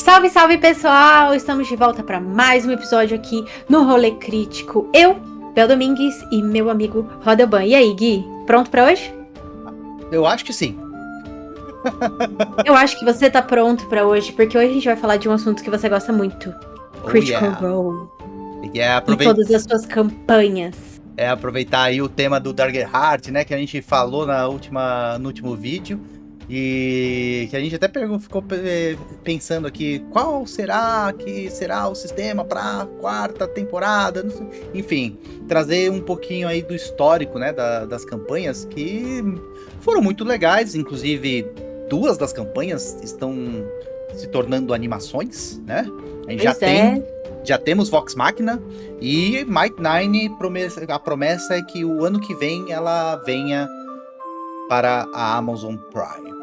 Salve, salve pessoal! Estamos de volta para mais um episódio aqui no Rolê Crítico. Eu, Bel Domingues e meu amigo Rodelban. E aí, Gui? Pronto para hoje? Eu acho que sim. Eu acho que você tá pronto para hoje, porque hoje a gente vai falar de um assunto que você gosta muito: Critical Role. E todas as suas campanhas. Aproveitar aí o tema do Daggerheart, né? Que a gente falou no último vídeo. E que a gente até ficou pensando aqui, qual será que será o sistema para quarta temporada? Não sei. Enfim, trazer um pouquinho aí do histórico, né, das campanhas que foram muito legais. Inclusive, 2 das campanhas estão se tornando animações, né? A gente já temos Vox Machina e Might Nine. A promessa é que o ano que vem ela venha para a Amazon Prime.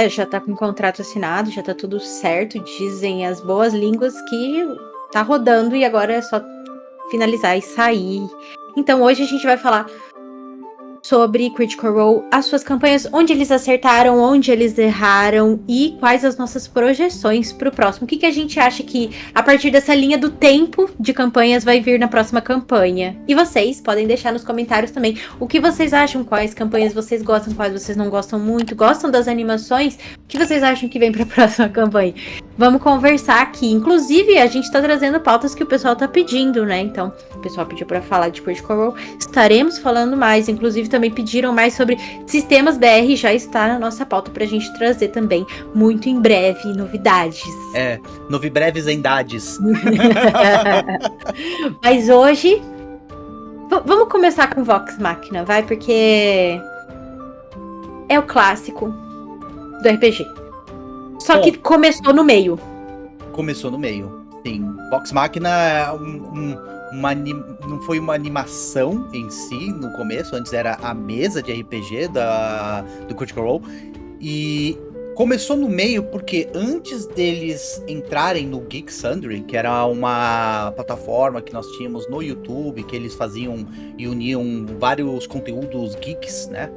Já tá com o contrato assinado, já tá tudo certo. Dizem as boas línguas que tá rodando e agora é só finalizar e sair. Então hoje a gente vai falar sobre Critical Role, as suas campanhas, onde eles acertaram, onde eles erraram e quais as nossas projeções para o próximo. O que a gente acha que, a partir dessa linha do tempo de campanhas, vai vir na próxima campanha. E vocês podem deixar nos comentários também o que vocês acham, quais campanhas vocês gostam, quais vocês não gostam muito, gostam das animações, o que vocês acham que vem para a próxima campanha. Vamos conversar aqui. Inclusive, a gente tá trazendo pautas que o pessoal tá pedindo, né? Então, o pessoal pediu para falar de Critical Role. Estaremos falando mais. Inclusive, também pediram mais sobre sistemas BR. Já está na nossa pauta pra gente trazer também, muito em breve, novidades. Novidades em dades. Mas hoje, vamos começar com Vox Machina, vai? Porque é o clássico do RPG. Só que começou no meio. Começou no meio, sim. Vox Machina é não foi uma animação em si no começo. Antes era a mesa de RPG do Critical Role. E começou no meio porque antes deles entrarem no Geek Sundry, que era uma plataforma que nós tínhamos no YouTube, que eles faziam e uniam vários conteúdos geeks, né?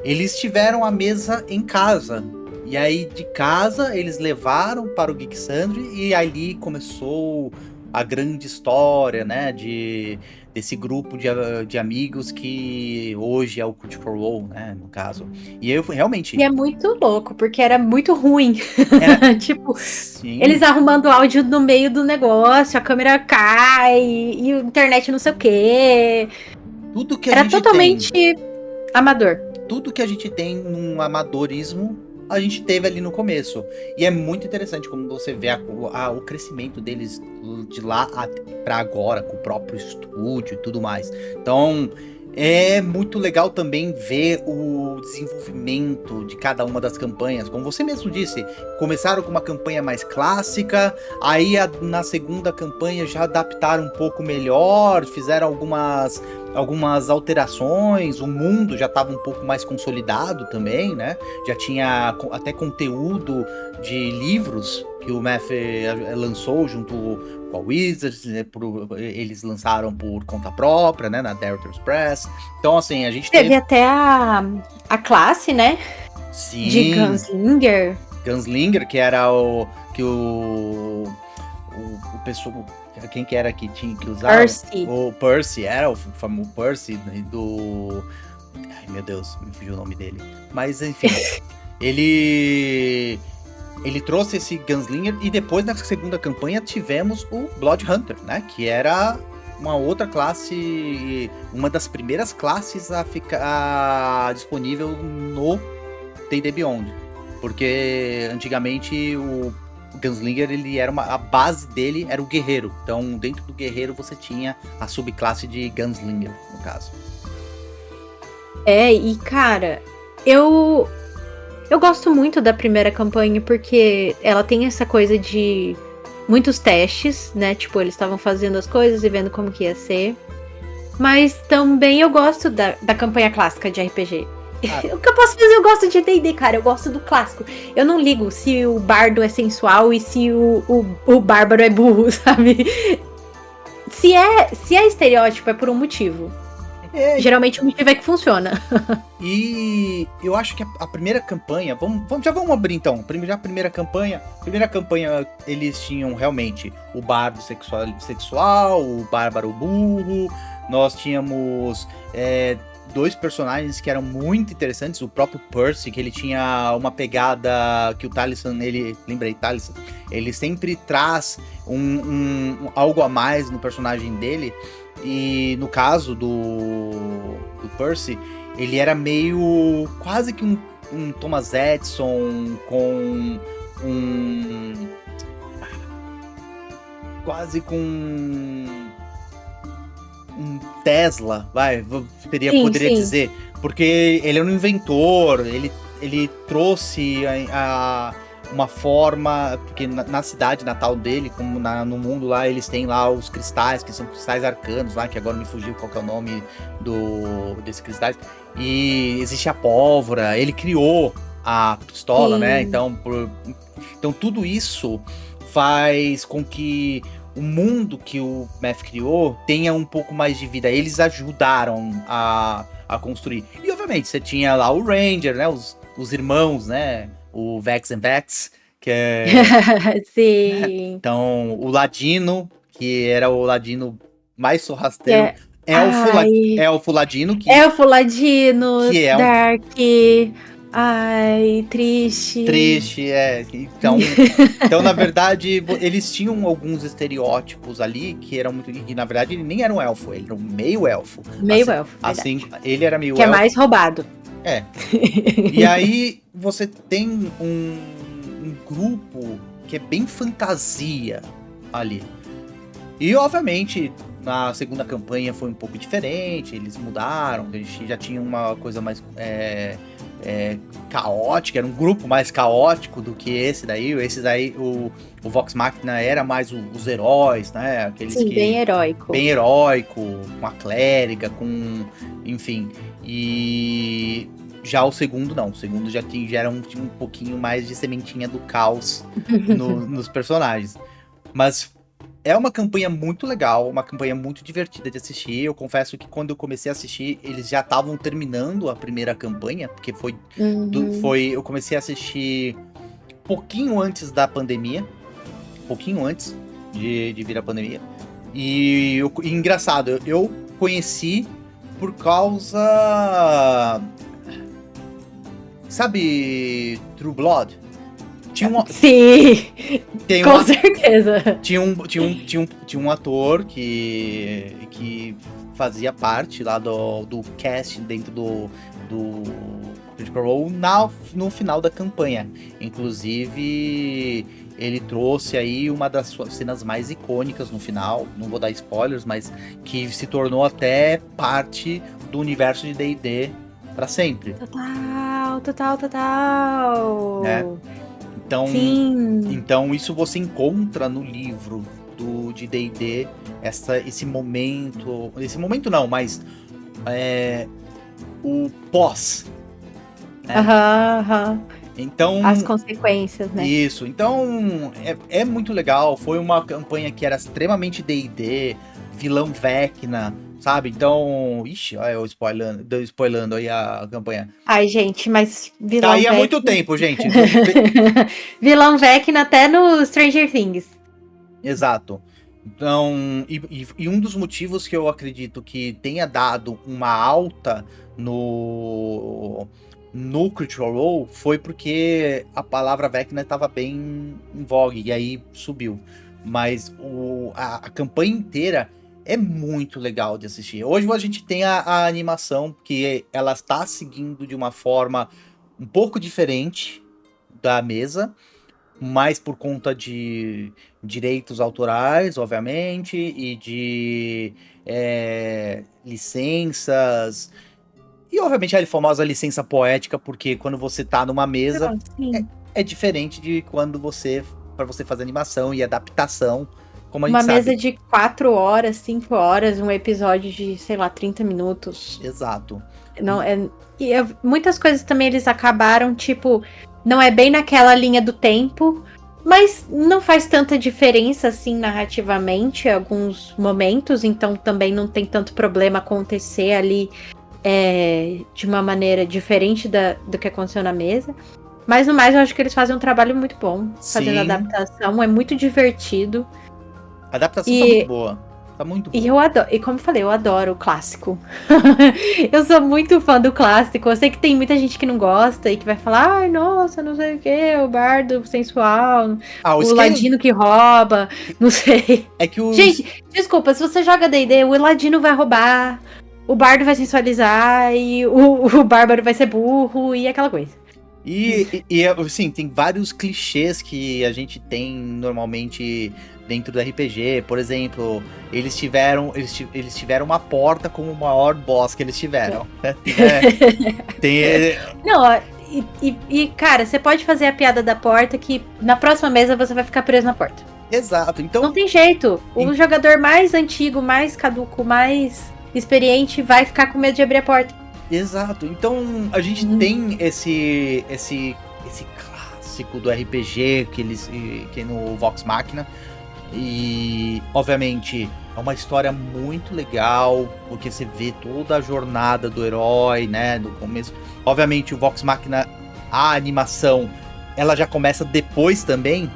Eles tiveram a mesa em casa. E aí, de casa, eles levaram para o Geek Sundry e ali começou a grande história, né, desse grupo de amigos que hoje é o Critical Role, né, no caso. E eu realmente... E é muito louco, porque era muito ruim. Tipo, sim. Eles arrumando áudio no meio do negócio, a câmera cai, e a internet não sei o quê. Tudo que a era gente totalmente amador. Tudo que a gente tem num amadorismo, a gente teve ali no começo. E é muito interessante como você vê o crescimento deles de lá pra agora, com o próprio estúdio e tudo mais. Então, é muito legal também ver o desenvolvimento de cada uma das campanhas. Como você mesmo disse, começaram com uma campanha mais clássica, aí na segunda campanha já adaptaram um pouco melhor, fizeram algumas alterações, o mundo já estava um pouco mais consolidado também, né? Já tinha até conteúdo de livros que o Math lançou junto com a Wizards, né? Eles lançaram por conta própria, né? Na Director's Press. Então, assim, a gente teve até a classe, né? Sim. De Gunslinger. Gunslinger, que era o pessoal... Quem que era que tinha que usar? Percy. O Percy, era o famoso Percy do... Ai, meu Deus, me fugiu o nome dele. Mas, enfim, ele trouxe esse Gunslinger e depois, na segunda campanha, tivemos o Blood Hunter, né? Que era uma outra classe, uma das primeiras classes a ficar disponível no D&D Beyond. Porque, antigamente, o Gunslinger, ele era a base dele era o guerreiro. Então, dentro do guerreiro, você tinha a subclasse de Gunslinger, no caso. E cara, eu gosto muito da primeira campanha porque ela tem essa coisa de muitos testes, né? Tipo, eles estavam fazendo as coisas e vendo como que ia ser. Mas também eu gosto da campanha clássica de RPG. O que eu posso fazer? Eu gosto de D&D, cara. Eu gosto do clássico. Eu não ligo se o bardo é sensual e se o bárbaro é burro, sabe? Se é estereótipo, é por um motivo. Geralmente o motivo é que funciona. E eu acho que a primeira campanha, já vamos abrir então. Já a primeira campanha, eles tinham realmente o bardo sexual, o bárbaro burro. Nós tínhamos dois personagens que eram muito interessantes. O próprio Percy, que ele tinha uma pegada que o Taliesin, Taliesin, ele sempre traz algo a mais no personagem dele. E no caso do Percy, ele era meio quase que um Thomas Edison com quase com um Tesla, poderia dizer, porque ele é um inventor, ele trouxe uma forma, porque na cidade natal dele, como no mundo lá, eles têm lá os cristais, que são cristais arcanos lá, que agora me fugiu qual que é o nome desses cristais, e existe a pólvora, ele criou a pistola, sim, né, então tudo isso faz com que o mundo que o Matt criou tenha um pouco mais de vida. Eles ajudaram a construir. E obviamente você tinha lá o Ranger, né, os irmãos, né, o Vex and Vex, que é... Sim. Então, o Ladino, que era o Ladino mais sorrateiro. Elfo Ladino. Elfo Ladino, que é Dark... Ai, triste. Triste, Então, na verdade, eles tinham alguns estereótipos ali que eram muito... E, na verdade, ele nem era um elfo, ele era um meio-elfo. Meio-elfo, assim, ele era meio-elfo. Que é mais roubado. E aí, você tem um grupo que é bem fantasia ali. E, obviamente, na segunda campanha foi um pouco diferente, eles mudaram, a gente já tinha uma coisa mais... caótica, era um grupo mais caótico do que esse daí. Esse daí, o Vox Machina era mais os heróis, né? Aqueles Sim, bem heróico. Bem heróico, com a clériga, enfim. E já o segundo não. O segundo já era um pouquinho mais de sementinha do caos nos personagens. Mas é uma campanha muito legal, uma campanha muito divertida de assistir. Eu confesso que quando eu comecei a assistir, eles já estavam terminando a primeira campanha, porque eu comecei a assistir pouquinho antes da pandemia, pouquinho antes de vir a pandemia. E engraçado, eu conheci por causa... Sabe True Blood? Sim, com certeza. Tinha um ator que fazia parte lá do cast dentro do Critical Role no final da campanha. Inclusive, ele trouxe aí uma das suas cenas mais icônicas no final, não vou dar spoilers, mas que se tornou até parte do universo de D&D para sempre. Total. Então isso você encontra no livro de D&D, esse momento não, mas o pós, né? Então, as consequências, né? Isso, então é muito legal. Foi uma campanha que era extremamente D&D, vilão Vecna, sabe? Então, olha eu spoilando aí a campanha. Ai, gente, mas vilão Vecna... há muito tempo, gente. Vilão Vecna até no Stranger Things. Exato. Então, e um dos motivos que eu acredito que tenha dado uma alta no Critical Role foi porque a palavra Vecna estava bem em vogue, e aí subiu. Mas a campanha inteira é muito legal de assistir. Hoje a gente tem a animação, que ela está seguindo de uma forma um pouco diferente da mesa, mais por conta de direitos autorais, obviamente, e de licenças. E, obviamente, a famosa licença poética, porque quando você tá numa mesa, é diferente de quando para você fazer animação e adaptação, como a gente sabe. Uma mesa de 4 horas, 5 horas, um episódio de, sei lá, 30 minutos. Exato. Não, muitas coisas também eles acabaram, tipo, não é bem naquela linha do tempo, Mas não faz tanta diferença, assim, narrativamente, em alguns momentos. Então também não tem tanto problema acontecer ali de uma maneira diferente do que aconteceu na mesa. Mas no mais, eu acho que eles fazem um trabalho muito bom fazendo a Sim. adaptação. É muito divertido. A adaptação tá muito boa. Tá muito boa. E eu adoro, e como eu falei, eu adoro o clássico. Eu sou muito fã do clássico. Eu sei que tem muita gente que não gosta e que vai falar, ai, nossa, não sei o que, o bardo sensual, O o Scaling ladino que rouba, não sei. é que os... Gente, desculpa, se você joga D&D, o ladino vai roubar, o bardo vai sensualizar e o bárbaro vai ser burro e aquela coisa. Assim, tem vários clichês que a gente tem normalmente dentro do RPG. Por exemplo, eles tiveram uma porta como o maior boss que eles tiveram. Não, cara, você pode fazer a piada da porta que na próxima mesa você vai ficar preso na porta. Exato, então... Não tem jeito. O jogador mais antigo, mais caduco, mais experiente vai ficar com medo de abrir a porta. Exato, então a gente tem esse clássico do RPG que é no Vox Machina. E, obviamente, é uma história muito legal, porque você vê toda a jornada do herói, né, do começo. Obviamente, o Vox Machina, a animação, ela já começa depois também,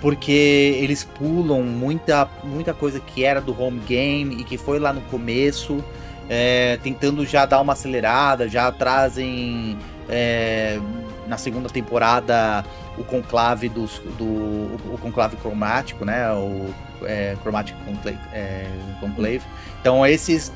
porque eles pulam muita coisa que era do home game e que foi lá no começo, tentando já dar uma acelerada, já trazem na segunda temporada o conclave o conclave cromático, né? O Chromatic Conclave. Então esses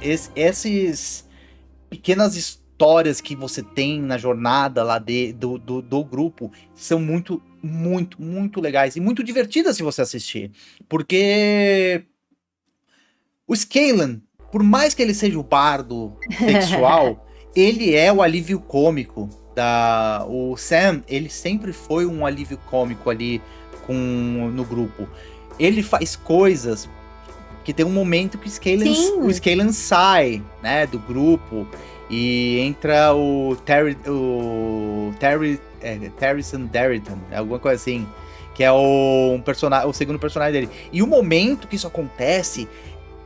pequenas histórias que você tem na jornada lá do grupo são muito, muito, muito legais e muito divertidas se você assistir. Porque o Scanlan, por mais que ele seja o bardo sexual, ele é o alívio cômico. O Sam, ele sempre foi um alívio cômico ali no grupo. Ele faz coisas que tem um momento que o Scanlan sai, né, do grupo e entra o Terryson Derriton, alguma coisa assim, que é o segundo personagem dele. E o momento que isso acontece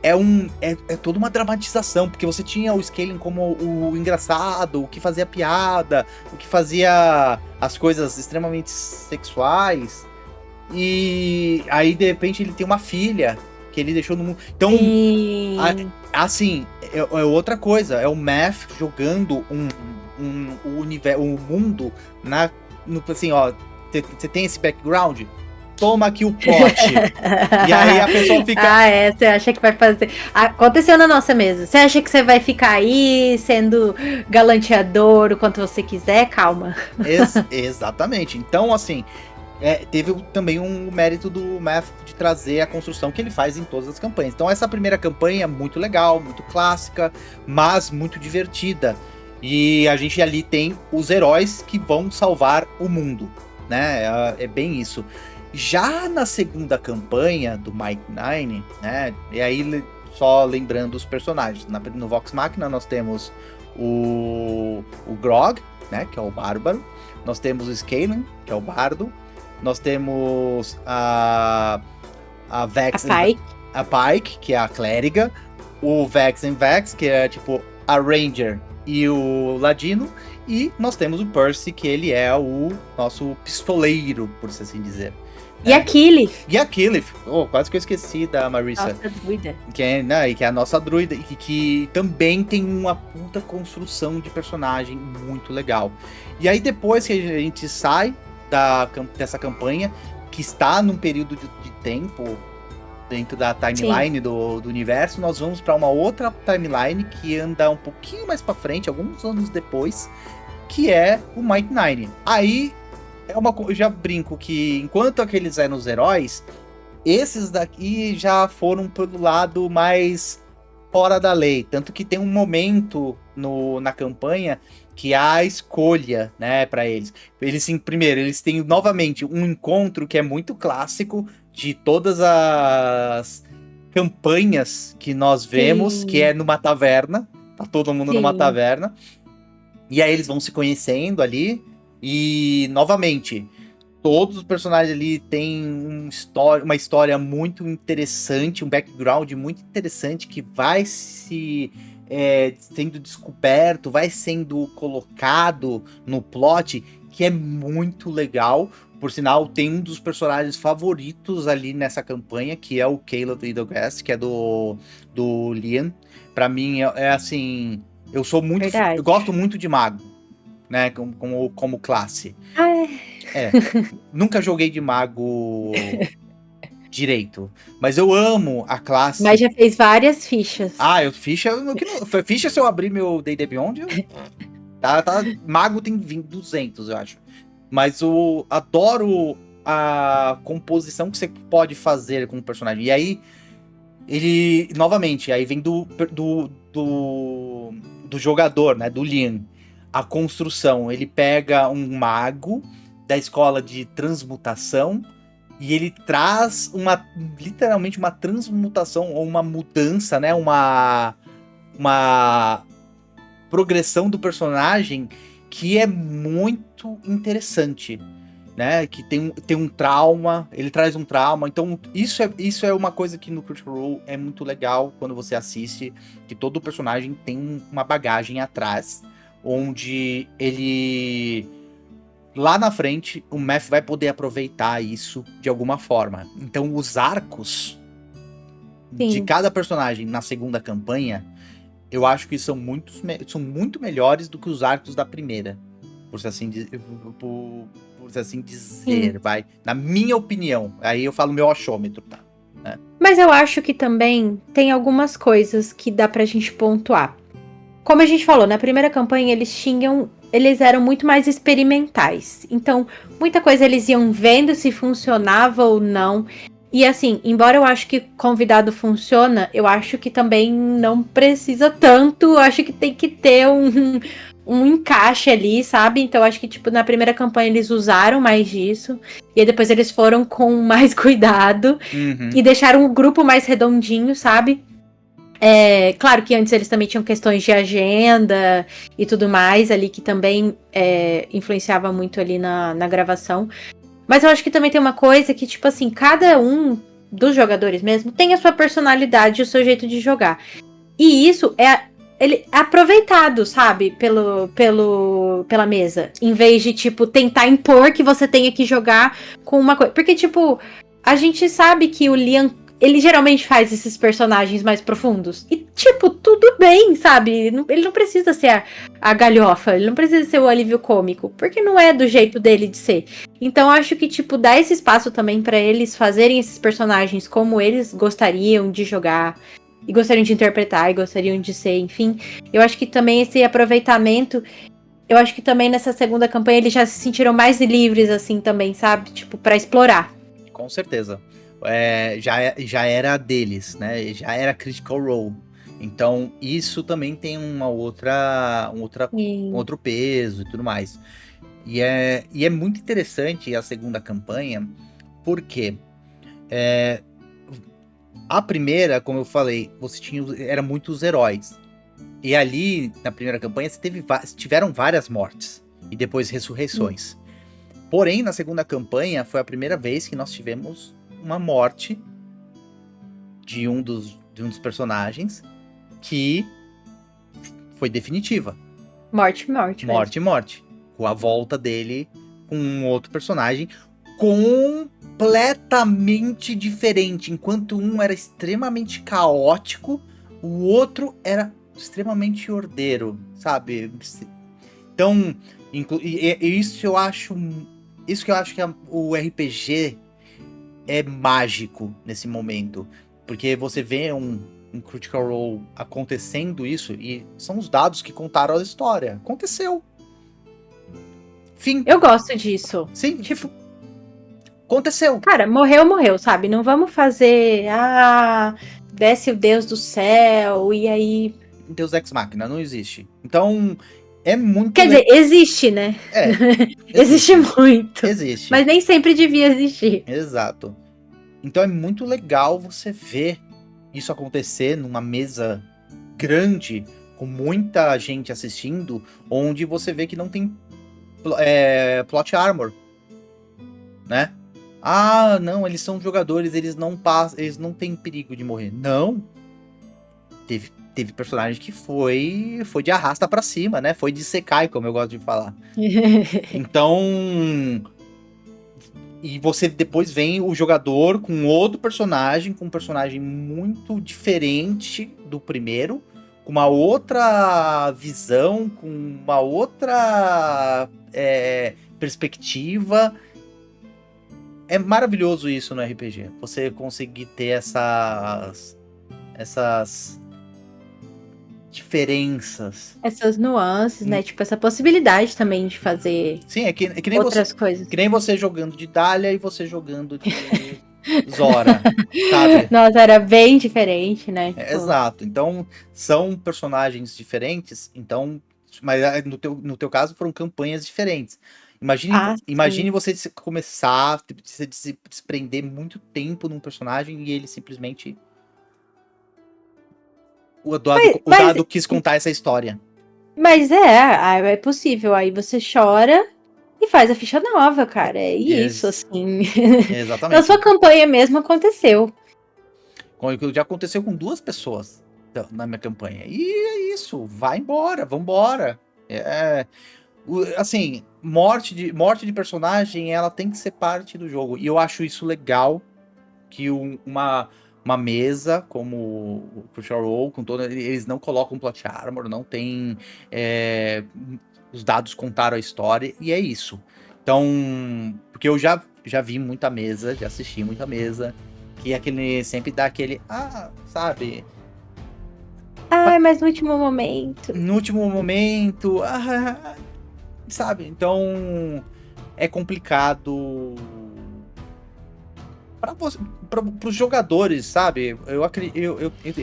é toda uma dramatização, porque você tinha o Scanlan como o engraçado, o que fazia piada, o que fazia as coisas extremamente sexuais, e aí de repente ele tem uma filha que ele deixou no mundo. Então, assim, é outra coisa, é o Math jogando um mundo assim, ó, você tem esse background? Toma aqui o pote. E aí a pessoa fica... você acha que vai fazer... Aconteceu na nossa mesa. Você acha que você vai ficar aí sendo galanteador o quanto você quiser? Calma. Exatamente. Então, assim, teve também um mérito do Math de trazer a construção que ele faz em todas as campanhas. Então essa primeira campanha é muito legal, muito clássica, mas muito divertida. E a gente ali tem os heróis que vão salvar o mundo, né? É bem isso. Já na segunda campanha do Mike Nine, né? E aí, só lembrando os personagens. No Vox Machina nós temos o Grog, né? Que é o bárbaro. Nós temos o Scanlan, que é o bardo. Nós temos a Vex... A Pike, que é a clériga. O Vex and Vex, que é tipo a Ranger e o Ladino. E nós temos o Percy, que ele é o nosso pistoleiro, por assim dizer. E a Killif. E a Killif. Quase que eu esqueci da Marissa. Nossa druida. Que é a nossa druida. E que também tem uma puta construção de personagem muito legal. E aí depois que a gente sai dessa campanha, que está num período de tempo dentro da timeline do universo, nós vamos para uma outra timeline que anda um pouquinho mais para frente, alguns anos depois, que é o Mike Nine. Aí eu já brinco que enquanto aqueles eram os heróis, esses daqui já foram pelo lado mais fora da lei. Tanto que tem um momento na campanha que há a escolha, né, para eles. Primeiro, eles têm novamente um encontro que é muito clássico de todas as campanhas que nós vemos, que é numa taverna. Tá todo mundo numa taverna. E aí eles vão se conhecendo ali. E, novamente, Todos os personagens ali têm uma história muito interessante, um background muito interessante que vai sendo descoberto, vai sendo colocado no plot, que é muito legal. Por sinal, tem um dos personagens favoritos ali nessa campanha, que é o Caleb Edelgast, que é do Liam. Pra mim, assim, eu Verdade. gosto muito de mago, né, como classe. Ah, Nunca joguei de mago direito, mas eu amo a mas classe. já fez várias fichas. Ficha se eu abrir meu D&D Beyond, mago tem 200, eu acho. Mas eu adoro a composição que você pode fazer com o personagem. E aí, ele, novamente, aí vem do jogador, né, do Liam. A construção, ele pega um mago da escola de transmutação e ele traz literalmente uma transmutação ou uma mudança, né, uma progressão do personagem que é muito interessante, né? Que tem um trauma, ele traz um trauma. Então, isso é uma coisa que no Critical Role é muito legal quando você assiste, que todo personagem tem uma bagagem atrás, onde ele lá na frente o Matt vai poder aproveitar isso de alguma forma. Então, os arcos de Sim. cada personagem na segunda campanha, eu acho que são muito melhores do que os arcos da primeira. Por se assim dizer, vai. Na minha opinião. Aí eu falo meu achômetro, tá? Mas eu acho que também tem algumas coisas que dá pra gente pontuar. Como a gente falou, na primeira campanha eles eram muito mais experimentais. Então, muita coisa eles iam vendo se funcionava ou não. E assim, embora eu acho que convidado funciona, eu acho que também não precisa tanto. Eu acho que tem que ter um encaixe ali, sabe? Então, eu acho que, tipo, na primeira campanha eles usaram mais disso. E aí depois eles foram com mais cuidado. E deixaram o grupo mais redondinho, sabe? Claro que antes eles também tinham questões de agenda e tudo mais ali, que também influenciava muito ali na gravação. Mas eu acho que também tem uma coisa que, tipo assim, cada um dos jogadores mesmo tem a sua personalidade e o seu jeito de jogar. E isso ele é aproveitado, sabe, pela mesa. Em vez de, tipo, tentar impor que você tenha que jogar com uma coisa. Porque, tipo, a gente sabe que o Liam, ele geralmente faz esses personagens mais profundos. E, tipo, tudo bem, sabe? Ele não precisa ser a galhofa, ele não precisa ser o alívio cômico, porque não é do jeito dele de ser. Então, acho que, tipo, dá esse espaço também pra eles fazerem esses personagens como eles gostariam de jogar, e gostariam de interpretar, e gostariam de ser, enfim. Eu acho que também esse aproveitamento, eu acho que também nessa segunda campanha eles já se sentiram mais livres, assim, também, sabe? Tipo, pra explorar. Com certeza. Já era deles, né? Já era Critical Role. Então, isso também tem um outro peso e tudo mais. E é muito interessante a segunda campanha, porque a primeira, como eu falei, era muitos heróis. E ali, na primeira campanha, tiveram várias mortes. E depois ressurreições. Porém, na segunda campanha, foi a primeira vez que nós tivemos uma morte de um dos personagens que foi definitiva. Morte. Morte. Com a volta dele com um outro personagem completamente diferente. Enquanto um era extremamente caótico, o outro era extremamente ordeiro, sabe? Então, isso que eu acho que o RPG é mágico nesse momento. Porque você vê um Critical Role acontecendo isso, e são os dados que contaram a história. Aconteceu. Fim. Eu gosto disso. Sim, tipo, aconteceu. Cara, morreu, sabe? Não vamos fazer. Desce o Deus do céu, e aí. Deus Ex Machina não existe. Então, é muito. Quer dizer, existe, né? Existe muito. Existe. Mas nem sempre devia existir. Exato. Então é muito legal você ver isso acontecer numa mesa grande, com muita gente assistindo, onde você vê que não tem plot armor. né? Ah, não, eles são jogadores, eles não passam, eles não têm perigo de morrer. Não. Teve personagem que foi de arrasta pra cima, né? Foi de Sekai, como eu gosto de falar. Então, e você depois vem o jogador com outro personagem, com um personagem muito diferente do primeiro, com uma outra visão, com uma outra perspectiva. É maravilhoso isso no RPG. Você conseguir ter essas diferenças. Essas nuances, né? Tipo, essa possibilidade também de fazer Sim, é que nem outras coisas. Que nem você jogando de Dahlia e você jogando de Zora, sabe? Nossa, era bem diferente, né? Tipo, Exato. Então, são personagens diferentes, então, mas no teu caso foram campanhas diferentes. Imagine sim. você começar a se desprender muito tempo num personagem e ele simplesmente o dado quis contar essa história. Mas é possível. Aí você chora e faz a ficha nova, cara. É isso, assim. Exatamente. Na sua campanha mesmo aconteceu. Já aconteceu com 2 pessoas na minha campanha. E é isso, vai embora, vambora. Assim, morte de personagem, ela tem que ser parte do jogo. E eu acho isso legal, que uma mesa como o Crucial Role, com todo, eles não colocam plot armor, não tem os dados contaram a história, e é isso. Então, porque eu já vi muita mesa, já assisti muita mesa, que aquele sempre dá aquele, sabe? Mas no último momento. No último momento, sabe? Então, é complicado para os jogadores, sabe? Eu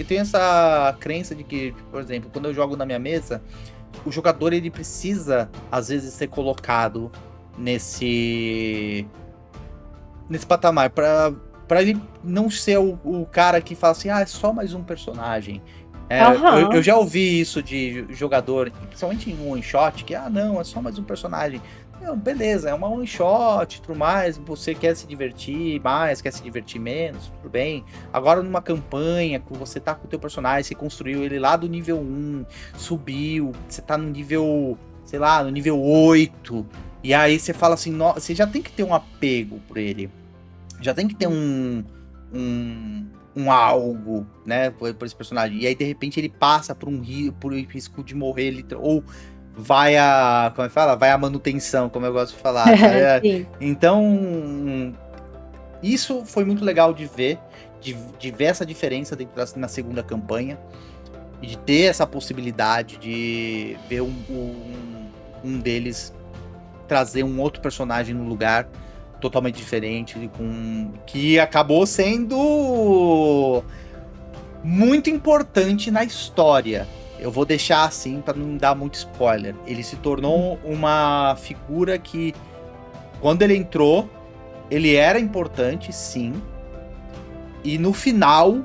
tenho essa crença de que, por exemplo, quando eu jogo na minha mesa, o jogador ele precisa às vezes ser colocado nesse patamar para ele não ser o cara que fala assim, é só mais um personagem. Eu já ouvi isso de jogador, principalmente em one shot, que não, é só mais um personagem. Não, beleza, é uma one shot, tudo mais, você quer se divertir mais, quer se divertir menos, tudo bem. Agora numa campanha, que você tá com o teu personagem, você construiu ele lá do nível 1, subiu, você tá no nível, sei lá, no nível 8, e aí você fala assim, você já tem que ter um apego por ele, já tem que ter um algo, né, por esse personagem, e aí de repente ele passa por risco de morrer, ou vai vai a manutenção, como eu gosto de falar. Então, isso foi muito legal de ver essa diferença na segunda campanha, e de ter essa possibilidade de ver um deles trazer um outro personagem no lugar totalmente diferente, que acabou sendo muito importante na história. Eu vou deixar assim para não dar muito spoiler. Ele se tornou uma figura que, quando ele entrou, ele era importante, sim. E no final,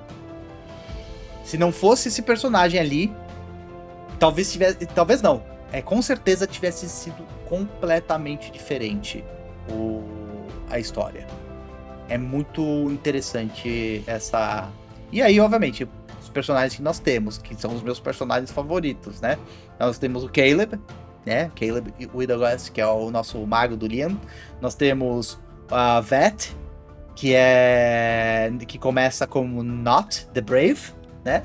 se não fosse esse personagem ali, talvez não. Com certeza tivesse sido completamente diferente a história. É muito interessante essa. E aí, obviamente, os personagens que nós temos, que são os meus personagens favoritos, né? Nós temos o Caleb, né? Caleb Widogast, que é o nosso mago do Liam. Nós temos a Vet, que começa como Not the Brave, né?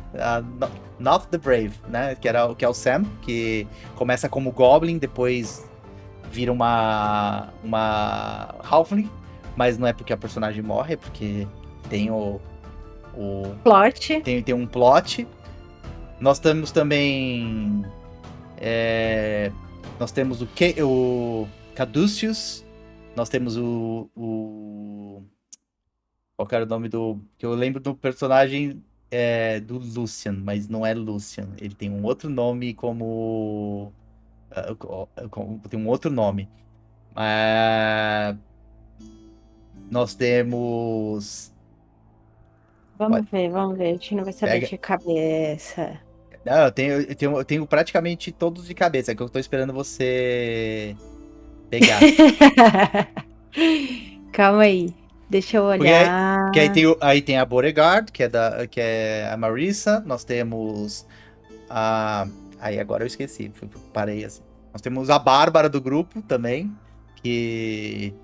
Not the Brave, né? Que é o Sam, que começa como Goblin, depois vira uma Halfling, mas não é porque a personagem morre, é porque tem o plot. Tem um plot. Nós temos também nós temos o Caduceus, nós temos qual era o nome que eu lembro do personagem do Lucian, mas não é Lucian, ele tem um outro nome tem um outro nome. Nós temos... Vamos ver. A gente não vai saber de cabeça. Não, eu tenho praticamente todos de cabeça, que eu tô esperando você pegar. calma aí. Deixa eu olhar. Porque aí tem a Beauregard, que é a Marissa. Nós temos a... Aí agora eu esqueci, parei assim. Nós temos a Bárbara do grupo também, que...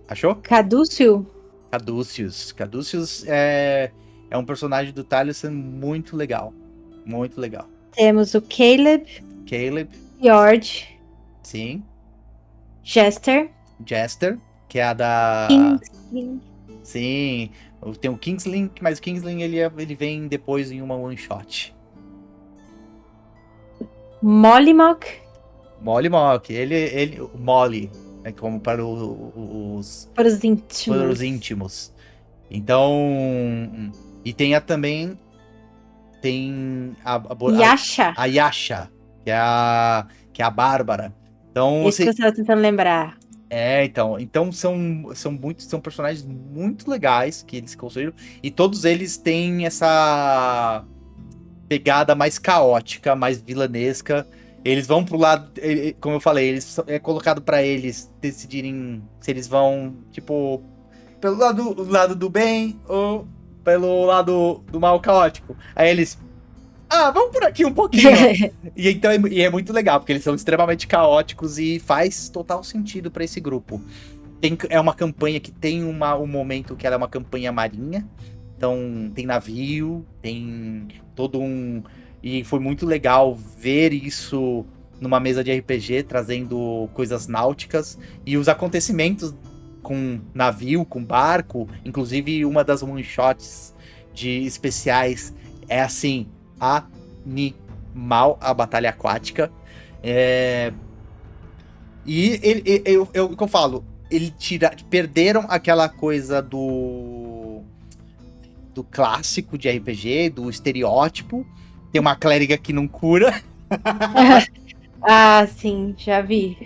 Achou? Cadúcio? Caduceus. Caduceus é um personagem do Taliesin muito legal. Muito legal. Temos o Caleb, Caleb, George, sim. Jester, Jester, que é a da... Kingsley, Sim. Tem o Kingsling, mas o Kingsling ele vem depois em uma one shot. Mollymock, Molly Mock, Molly, é como para os para os íntimos. íntimos. Então, e tem também tem Yasha. a Yasha, que é a Bárbara. Então, Esse que eu estava tentando lembrar. então são personagens muito legais que eles construíram e todos eles têm essa pegada mais caótica, mais vilanesca. Eles vão pro lado, como eu falei, é colocado pra eles decidirem se eles vão, tipo, pelo lado do bem ou pelo lado do mal caótico. Aí eles, vamos por aqui um pouquinho. E então é muito legal, porque eles são extremamente caóticos e faz total sentido pra esse grupo. É uma campanha que tem um momento que ela é uma campanha marinha. Então tem navio, tem todo um... E foi muito legal ver isso numa mesa de RPG, trazendo coisas náuticas. E os acontecimentos com navio, com barco. Inclusive uma das one-shots de especiais é assim, animal, a batalha aquática. E o que eu falo, perderam aquela coisa do clássico de RPG, do estereótipo. Tem uma clériga que não cura. Sim, já vi.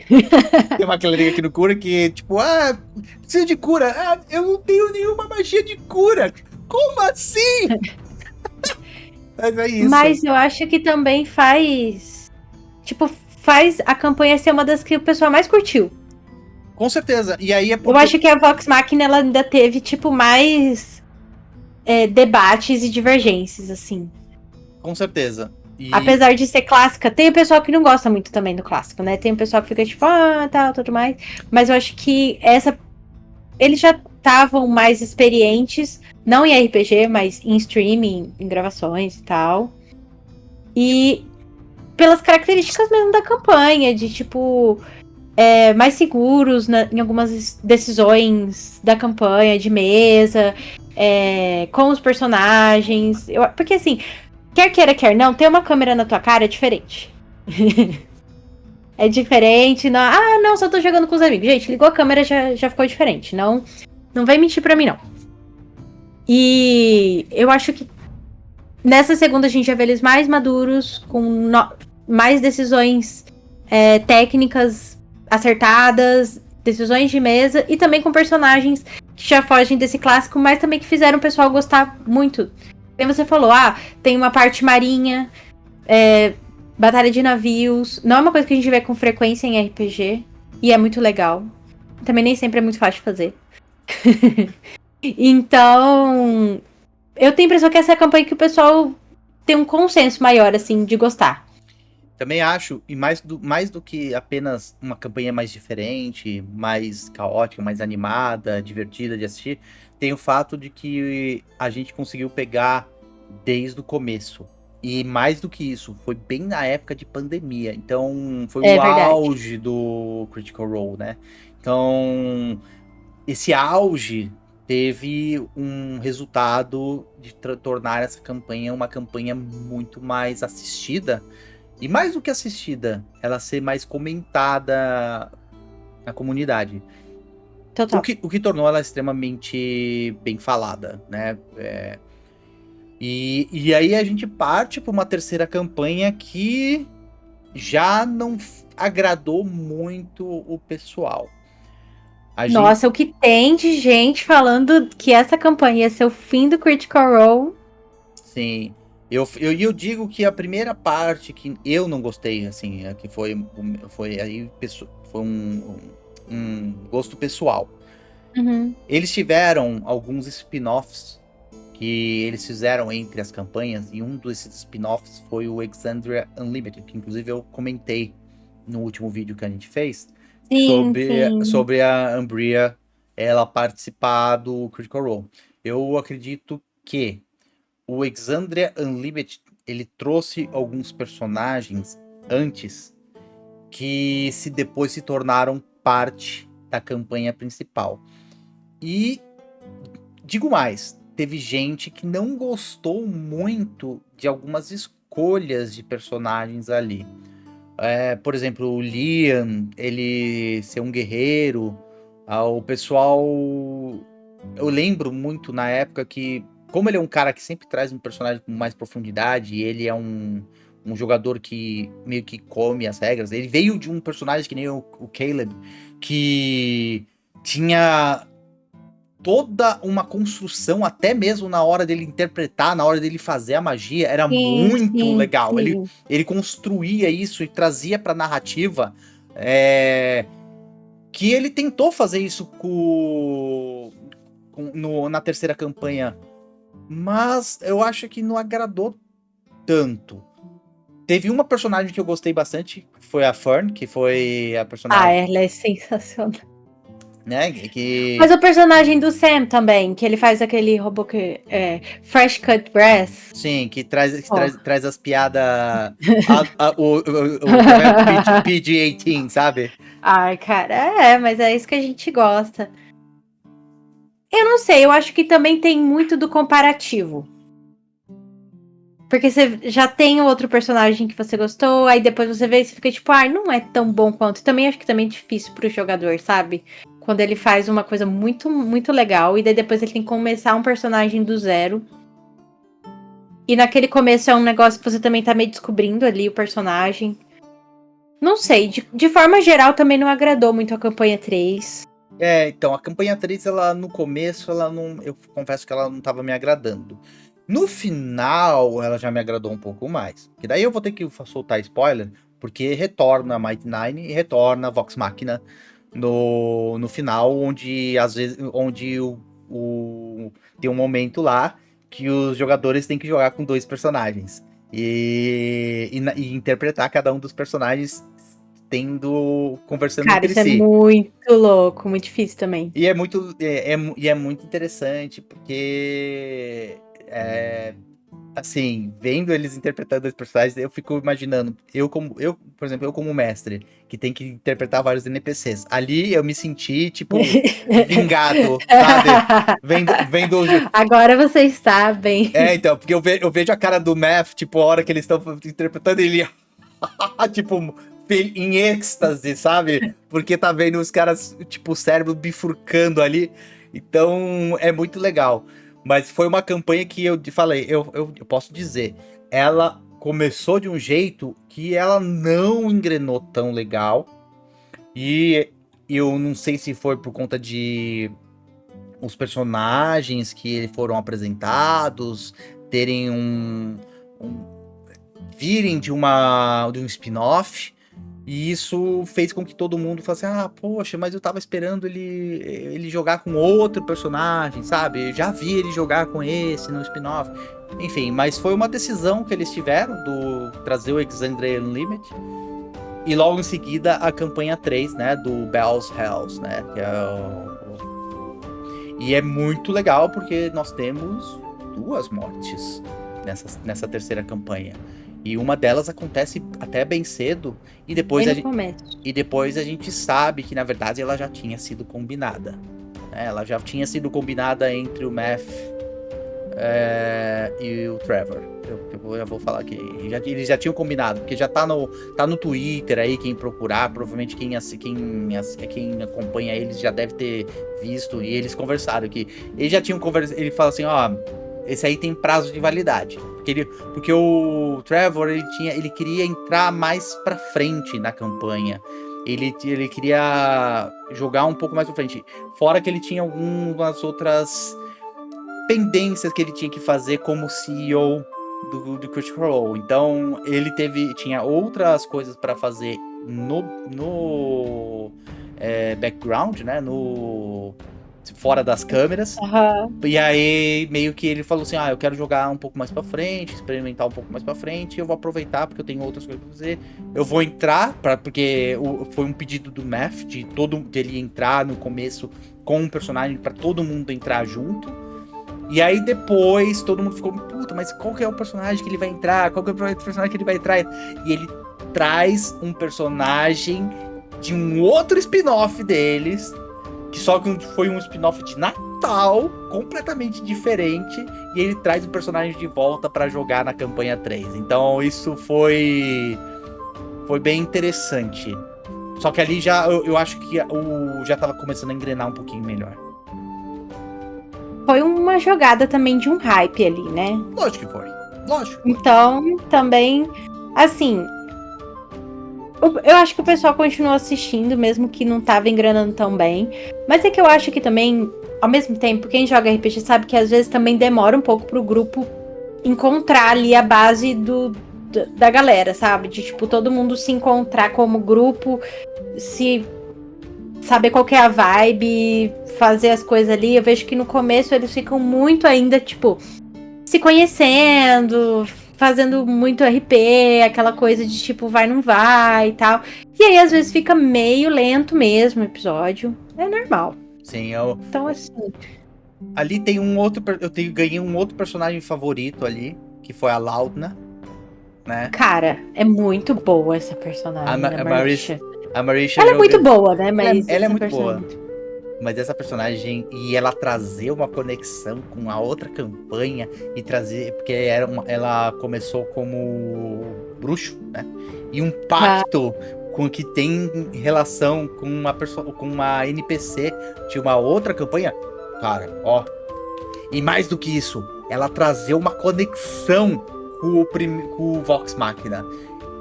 Tem uma clériga que não cura, que tipo, preciso de cura. Eu não tenho nenhuma magia de cura. Como assim? Mas é isso. Mas eu acho que também faz a campanha ser uma das que o pessoal mais curtiu. Com certeza. E aí Eu acho que a Vox Machina ela ainda teve, tipo, mais debates e divergências, assim. Com certeza. Apesar de ser clássica, tem o pessoal que não gosta muito também do clássico, né? Tem o pessoal que fica tipo, tal, tudo mais. Mas eu acho que eles já estavam mais experientes, não em RPG, mas em streaming, em gravações e tal. E pelas características mesmo da campanha, de tipo, mais seguros em algumas decisões da campanha, de mesa, com os personagens. Porque assim, quer queira, quer não, ter uma câmera na tua cara é diferente. É diferente. Não, só tô jogando com os amigos. Gente, ligou a câmera, já ficou diferente. Não vem mentir pra mim, não. E eu acho que nessa segunda a gente já vê eles mais maduros, com mais decisões técnicas acertadas, decisões de mesa, e também com personagens que já fogem desse clássico, mas também que fizeram o pessoal gostar muito. Como você falou, tem uma parte marinha, batalha de navios. Não é uma coisa que a gente vê com frequência em RPG, e é muito legal. Também nem sempre é muito fácil de fazer. Então, eu tenho a impressão que essa é a campanha que o pessoal tem um consenso maior, assim, de gostar. Também acho, e mais do que apenas uma campanha mais diferente, mais caótica, mais animada, divertida de assistir, tem o fato de que a gente conseguiu pegar desde o começo. E mais do que isso, foi bem na época de pandemia. Então, foi o auge do Critical Role, né? Então, esse auge teve um resultado de tornar essa campanha uma campanha muito mais assistida. E mais do que assistida, ela ser mais comentada na comunidade. Total. O que tornou ela extremamente bem falada, né? E aí a gente parte para uma terceira campanha que já não agradou muito o pessoal. Nossa, o que tem de gente falando que essa campanha ia ser o fim do Critical Role. Sim. Eu digo que a primeira parte que eu não gostei, assim, que foi aí um gosto pessoal. Uhum. Eles tiveram alguns spin-offs que eles fizeram entre as campanhas, e um desses spin-offs foi o Exandria Unlimited, que inclusive eu comentei no último vídeo que a gente fez Sim, sim. sobre a Umbria ela participar do Critical Role. Eu acredito que o Exandria Unlimited ele trouxe alguns personagens antes que depois se tornaram parte da campanha principal. E digo mais, teve gente que não gostou muito de algumas escolhas de personagens ali. Por exemplo, o Liam, ele ser um guerreiro, o pessoal... Eu lembro muito na época que, como ele é um cara que sempre traz um personagem com mais profundidade, e ele é um jogador que meio que come as regras, ele veio de um personagem que nem o Caleb, que tinha toda uma construção, até mesmo na hora dele interpretar, na hora dele fazer a magia, era Sim, muito sim, legal. sim. Ele construía isso e trazia pra narrativa, que ele tentou fazer isso na terceira campanha, mas eu acho que não agradou tanto. Teve uma personagem que eu gostei bastante, que foi a Fern, que foi a Ah, personagem, ela é sensacional. né, Mas o personagem do Sam também, que ele faz aquele robô que é Fresh Cut Brass. sim, que traz, Ó. traz as piadas. Como é? PG-18, sabe? Ai, cara, mas é isso que a gente gosta. Eu não sei, eu acho que também tem muito do comparativo. Porque você já tem outro personagem que você gostou, aí depois você vê e você fica tipo, não é tão bom quanto. Também acho que também é difícil pro jogador, sabe? Quando ele faz uma coisa muito, muito legal, e daí depois ele tem que começar um personagem do zero. E naquele começo é um negócio que você também tá meio descobrindo ali o personagem. Não sei, de forma geral também não agradou muito a campanha 3. Então, a campanha 3, ela no começo, ela não. Eu confesso que ela não tava me agradando. No final, ela já me agradou um pouco mais. Que daí eu vou ter que soltar spoiler, porque retorna a Mighty Nine e retorna a Vox Machina no final, onde às vezes. Onde tem um momento lá que os jogadores têm que jogar com 2 personagens. E interpretar cada um dos personagens conversando Cara, entre isso é si. muito louco, muito difícil também. E é muito interessante porque, assim, vendo eles interpretando os personagens, eu fico imaginando, por exemplo, eu como mestre, que tem que interpretar vários NPCs. Ali eu me senti, tipo, vingado, sabe? Vendo Agora vocês sabem. então, porque eu vejo a cara do Math, tipo, a hora que eles estão interpretando, ele tipo, em êxtase, sabe? Porque tá vendo os caras, tipo, o cérebro bifurcando ali. Então, é muito legal. Mas foi uma campanha que eu falei, eu posso dizer, ela começou de um jeito que ela não engrenou tão legal. E eu não sei se foi por conta de os personagens que foram apresentados terem virem de um spin-off. E isso fez com que todo mundo falasse, poxa, mas eu tava esperando ele jogar com outro personagem, sabe? Eu já vi ele jogar com esse no spin-off. Enfim, mas foi uma decisão que eles tiveram do trazer o Exandria Unlimited. E logo em seguida a campanha 3, né, do Bell's Hells, né, que e é muito legal porque nós temos 2 mortes nessa terceira campanha. E uma delas acontece até bem cedo, e depois, Bem no começo. a gente sabe que, na verdade, ela já tinha sido combinada. Ela já tinha sido combinada entre o Math e o Trevor. Eu já vou falar aqui. Eles já tinham combinado, porque já tá no Twitter aí, quem procurar, provavelmente quem acompanha eles já deve ter visto, e eles conversaram aqui. Eles já tinham conversado, ele fala assim, esse aí tem prazo de validade. Porque o Trevor, ele queria entrar mais pra frente na campanha. Ele queria jogar um pouco mais pra frente. Fora que ele tinha algumas outras pendências que ele tinha que fazer como CEO do Critical Role. Então, ele tinha outras coisas pra fazer background, né? Fora das câmeras. Aham. E aí, meio que ele falou assim, eu quero jogar um pouco mais pra frente, experimentar um pouco mais pra frente, eu vou aproveitar porque eu tenho outras coisas pra fazer. Eu vou entrar, porque foi um pedido do Math, de ele entrar no começo com um personagem pra todo mundo entrar junto. E aí depois, todo mundo ficou, puta, mas qual que é o personagem que ele vai entrar? Qual que é o personagem que ele vai entrar? E ele traz um personagem de um outro spin-off deles, que só que foi um spin-off de Natal, completamente diferente, e ele traz o personagem de volta pra jogar na campanha 3. Então isso foi bem interessante. Só que ali eu acho que já tava começando a engrenar um pouquinho melhor. Foi uma jogada também de um hype ali, né? Lógico que foi. Lógico. Então, também, assim, eu acho que o pessoal continuou assistindo, mesmo que não tava engranando tão bem. Mas é que eu acho que também, ao mesmo tempo, quem joga RPG sabe que às vezes também demora um pouco pro grupo encontrar ali a base da galera, sabe? De, tipo, todo mundo se encontrar como grupo, saber qual que é a vibe, fazer as coisas ali. Eu vejo que no começo eles ficam muito ainda, tipo, se conhecendo, fazendo muito RP, aquela coisa de tipo, vai, não vai e tal. E aí, às vezes, fica meio lento mesmo o episódio. É normal. Sim, Então, assim. ali tem um outro. Ganhei um outro personagem favorito ali, que foi a Laudna, né? Cara, é muito boa essa personagem, A Marisha. Ela é muito boa, né? Mas ela é muito boa. Mas essa personagem, e ela trazer uma conexão com a outra campanha e trazer, porque ela começou como bruxo, né? E um pacto com que tem relação com uma NPC de uma outra campanha, cara, ó. E mais do que isso, ela trazer uma conexão com o Vox Machina.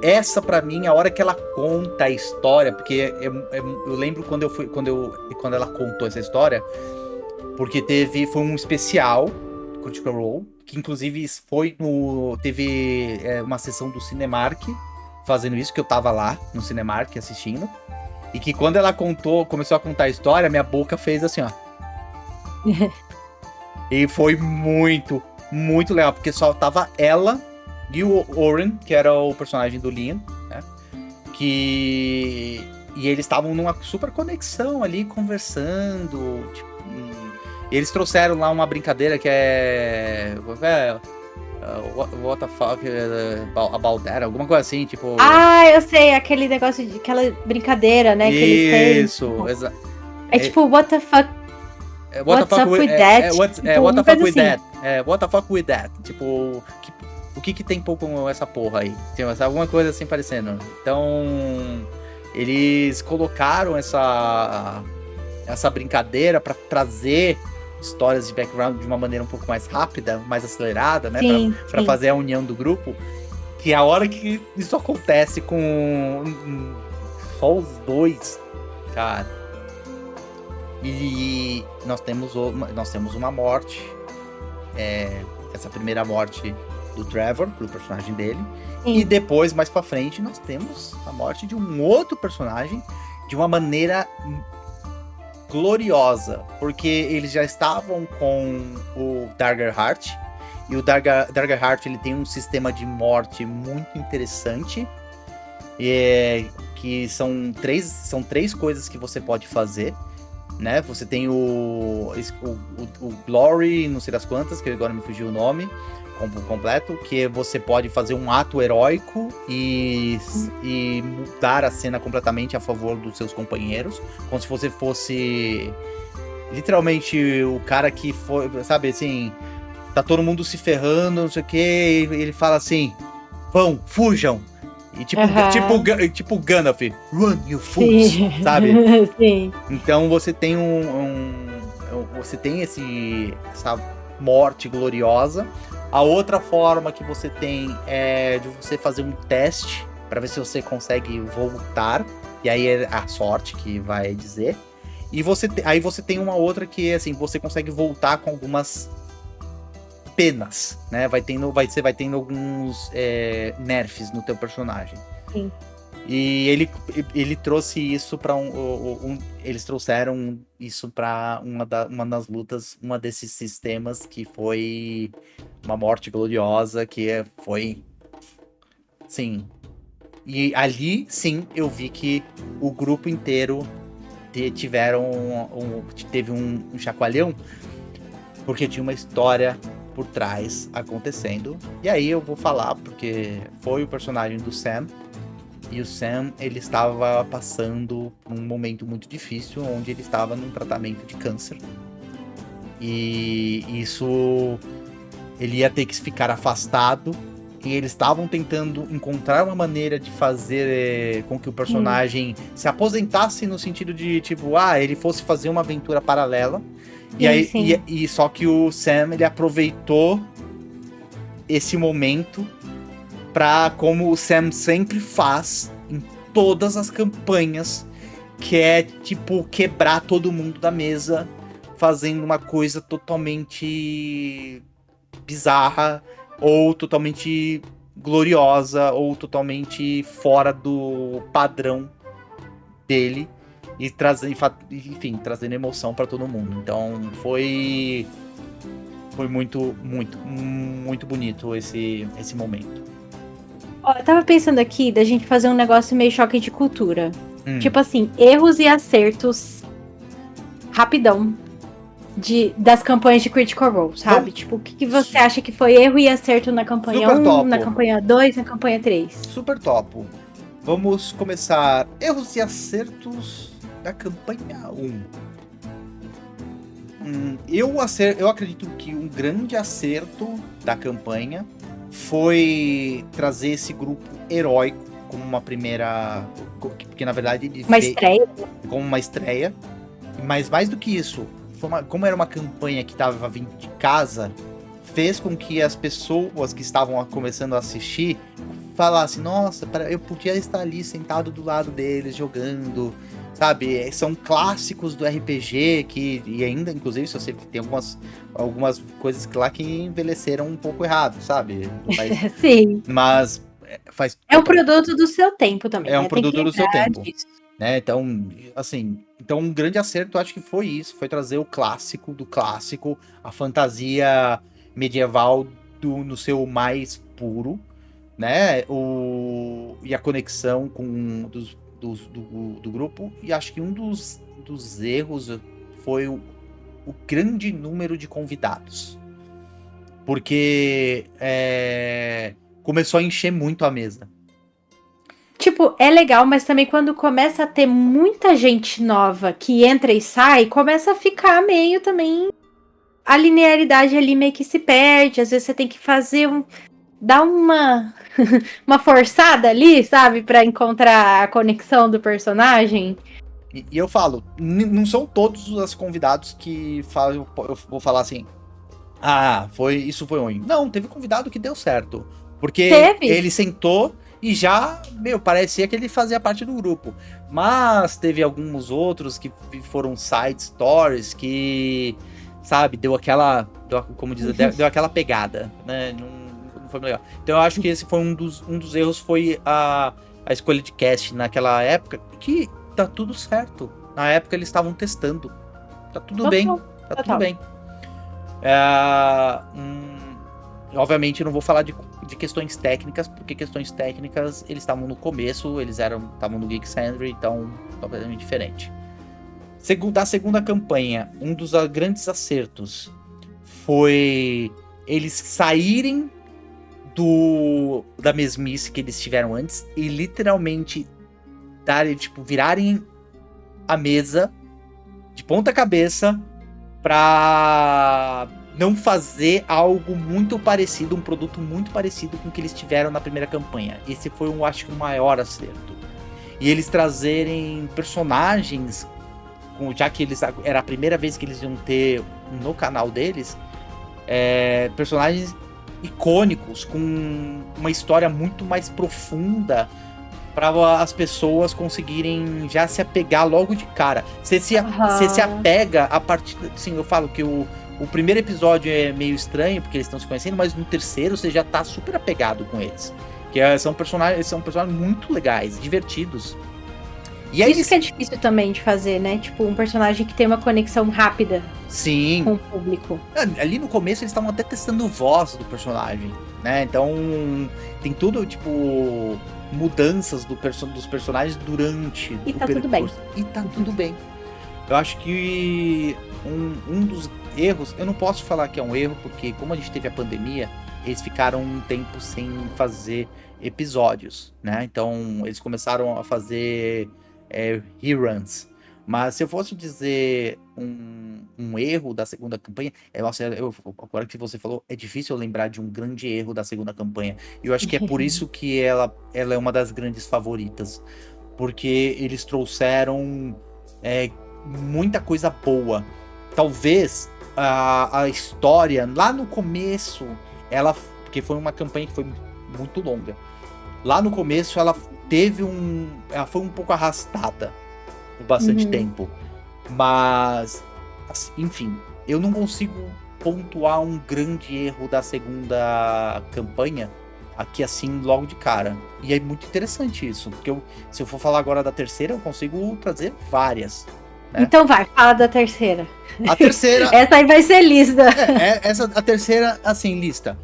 Essa, pra mim, a hora que ela conta a história, porque eu lembro quando ela contou essa história, porque foi um especial do Critical Role, que inclusive teve uma sessão do Cinemark fazendo isso, que eu tava lá no Cinemark assistindo, e que quando ela começou a contar a história, minha boca fez assim, ó. E foi muito, muito legal, porque só tava ela e o Oren, que era o personagem do Liam, né? E eles estavam numa super conexão ali, conversando. Tipo, e eles trouxeram lá uma brincadeira que é. What the fuck about that? Alguma coisa assim, tipo. Ah, eu sei, aquele negócio de aquela brincadeira, né? Que eles têm. Isso, exato. É tipo, what the fuck. What's up with that? What the fuck with that? What the fuck with that? Tipo, o que tem pouco com essa porra aí? Tem alguma coisa assim parecendo. Então, eles colocaram essa brincadeira pra trazer histórias de background de uma maneira um pouco mais rápida, mais acelerada, né? Sim, pra fazer a união do grupo. Que a hora que isso acontece com só os dois, cara. E nós temos uma morte. Essa primeira morte do Trevor, do personagem dele. Sim. E depois, mais pra frente, nós temos a morte de um outro personagem de uma maneira gloriosa. Porque eles já estavam com o Daggerheart. E o Daggerheart, ele tem um sistema de morte muito interessante. Que são três coisas que você pode fazer. Né? Você tem o Glory, não sei das quantas, que agora me fugiu o nome completo, que você pode fazer um ato heróico e mudar a cena completamente a favor dos seus companheiros, como se você fosse literalmente o cara que foi, sabe, assim, tá todo mundo se ferrando, não sei o que, e ele fala assim, fujam. E tipo Gandalf, run you fools, sabe? Sim. Então você tem você tem essa morte gloriosa. A outra forma que você tem é de você fazer um teste para ver se você consegue voltar. E aí é a sorte que vai dizer. E aí você tem uma outra que assim, você consegue voltar com algumas penas, né? Você vai tendo alguns nerfs no teu personagem. Sim. E ele trouxe isso pra eles trouxeram isso pra uma das lutas, uma desses sistemas que foi uma morte gloriosa, foi... Sim. E ali, sim, eu vi que o grupo inteiro teve um chacoalhão, porque tinha uma história por trás acontecendo. E aí eu vou falar, porque foi o personagem do Sam. E o Sam, ele estava passando um momento muito difícil, onde ele estava num tratamento de câncer. E isso... Ele ia ter que ficar afastado. E eles estavam tentando encontrar uma maneira de fazer com que o personagem se aposentasse, no sentido de, tipo, ele fosse fazer uma aventura paralela. E aí, e só que o Sam, ele aproveitou esse momento pra, como o Sam sempre faz em todas as campanhas, que é, tipo, quebrar todo mundo da mesa, fazendo uma coisa totalmente bizarra, ou totalmente gloriosa, ou totalmente fora do padrão dele, e trazendo emoção pra todo mundo. Então foi muito, muito, muito bonito esse momento. Ó, eu tava pensando aqui da gente fazer um negócio meio choque de cultura. Tipo assim, erros e acertos rapidão das campanhas de Critical Role, sabe? Então, tipo, o que você acha que foi erro e acerto na campanha 1, topo. na campanha 2, na campanha 3? Super topo. Vamos começar erros e acertos da campanha 1. Eu acredito que um grande acerto da campanha foi trazer esse grupo heróico como uma primeira... Porque, na verdade, ele estreia. Como uma estreia. Mas, mais do que isso, como era uma campanha que estava vindo de casa, fez com que as pessoas que estavam começando a assistir falassem, nossa, eu podia estar ali sentado do lado deles, jogando... Sabe, são clássicos do RPG e ainda, inclusive, se você tem algumas coisas lá que envelheceram um pouco errado, sabe? Sim. Mas faz... É um produto do seu tempo também. É um produto do seu tempo. Disso. Né? Então, assim, um grande acerto, eu acho que foi isso, foi trazer o clássico do clássico, a fantasia medieval no seu mais puro, né? E a conexão com do grupo, e acho que um dos erros foi o grande número de convidados, porque começou a encher muito a mesa. Tipo, é legal, mas também quando começa a ter muita gente nova que entra e sai, começa a ficar meio também... A linearidade ali meio que se perde, às vezes você tem que fazer dar uma forçada ali, sabe? Pra encontrar a conexão do personagem. E eu falo, não são todos os convidados que falam, eu vou falar assim, isso foi ruim. Não, teve convidado que deu certo. Porque ele sentou e já, parecia que ele fazia parte do grupo. Mas teve alguns outros que foram side stories que, sabe, deu aquela pegada, né? Não foi legal. Então eu acho que esse foi um dos erros, foi a escolha de cast naquela época, que tá tudo certo. Na época eles estavam testando. Tá tudo bem. Tá tudo bem. Obviamente eu não vou falar de questões técnicas, porque questões técnicas eles estavam no começo, eles estavam no Geek Sandry, então completamente diferente. Da segunda campanha, um dos grandes acertos foi eles saírem da mesmice que eles tiveram antes e literalmente virarem a mesa de ponta cabeça pra não fazer algo muito parecido, um produto muito parecido com o que eles tiveram na primeira campanha. Esse foi, acho que, o maior acerto. E eles trazerem personagens, já que era a primeira vez que eles iam ter no canal deles, personagens icônicos, com uma história muito mais profunda, para as pessoas conseguirem já se apegar logo de cara. Você se apega a partir... Assim, eu falo que o primeiro episódio é meio estranho, porque eles estão se conhecendo, mas no terceiro você já tá super apegado com eles. São personagens muito legais, divertidos. E aí, isso que é difícil também de fazer, né? Tipo, um personagem que tem uma conexão rápida sim, com o público. Ali no começo eles estavam até testando voz do personagem, né? Então tem tudo, tipo, mudanças dos personagens durante o percurso. Tudo bem. E tá tudo bem. Eu acho que um dos erros, eu não posso falar que é um erro, porque como a gente teve a pandemia, eles ficaram um tempo sem fazer episódios, né? Então eles começaram a fazer reruns. Mas se eu fosse dizer um erro da segunda campanha, agora que você falou, é difícil eu lembrar de um grande erro da segunda campanha. E eu acho que é por isso que ela é uma das grandes favoritas. Porque eles trouxeram muita coisa boa. Talvez a história, lá no começo, porque foi uma campanha que foi muito longa. Lá no começo, ela foi um pouco arrastada por bastante tempo. Mas, assim, enfim, eu não consigo pontuar um grande erro da segunda campanha aqui assim, logo de cara. E é muito interessante isso, porque se eu for falar agora da terceira, eu consigo trazer várias. Né? Então vai, fala da terceira. A terceira... Essa aí vai ser lista. A terceira, assim, lista.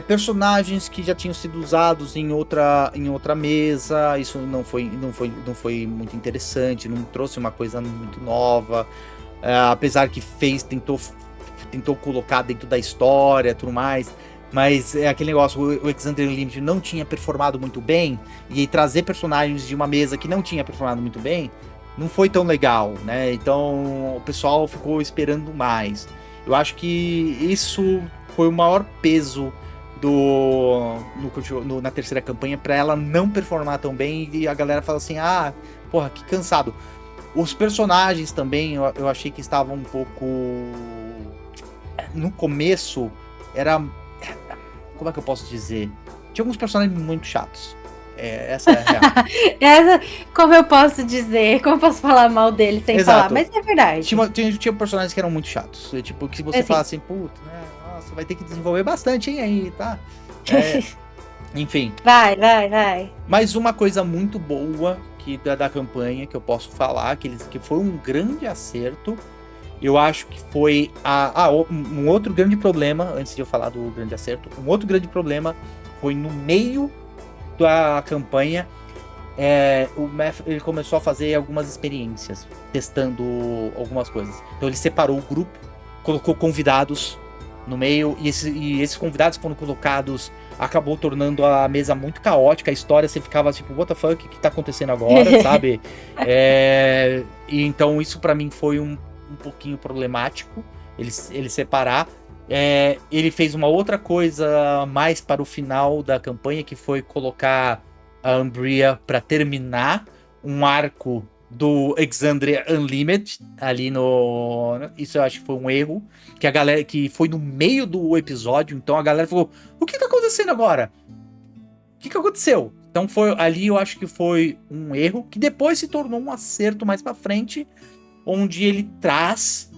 Personagens que já tinham sido usados em outra mesa, isso não foi muito interessante, não trouxe uma coisa muito nova, apesar que tentou colocar dentro da história e tudo mais, mas é aquele negócio, o Exandria Unlimited não tinha performado muito bem, e trazer personagens de uma mesa que não tinha performado muito bem, não foi tão legal, né? Então o pessoal ficou esperando mais. Eu acho que isso foi o maior peso na terceira campanha para ela não performar tão bem, e a galera fala assim, porra, que cansado. Os personagens também, eu achei que estavam um pouco... No começo, como é que eu posso dizer? Tinha alguns personagens muito chatos. Essa é a real. Como eu posso dizer? Como eu posso falar mal dele sem falar? Mas é verdade. Tinha personagens que eram muito chatos. Tipo, que você fala assim, puta, né? Nossa, vai ter que desenvolver bastante, hein, aí, tá? Enfim. Vai. Mas uma coisa muito boa da campanha que eu posso falar, que foi um grande acerto, eu acho que foi um outro grande problema, antes de eu falar do grande acerto, um outro grande problema foi no meio da campanha, o Matthew, ele começou a fazer algumas experiências, testando algumas coisas. Então ele separou o grupo, colocou convidados no meio, e esses convidados que foram colocados acabou tornando a mesa muito caótica, a história você ficava tipo, what the fuck, o que tá acontecendo agora, sabe? E então isso pra mim foi um pouquinho problemático, ele separar. Ele fez uma outra coisa mais para o final da campanha, que foi colocar a Umbria para terminar um arco do Exandria Unlimited ali isso eu acho que foi um erro, que a galera, que foi no meio do episódio, então a galera falou, o que tá acontecendo agora? O que aconteceu? Então ali eu acho que foi um erro, que depois se tornou um acerto mais pra frente, onde ele traz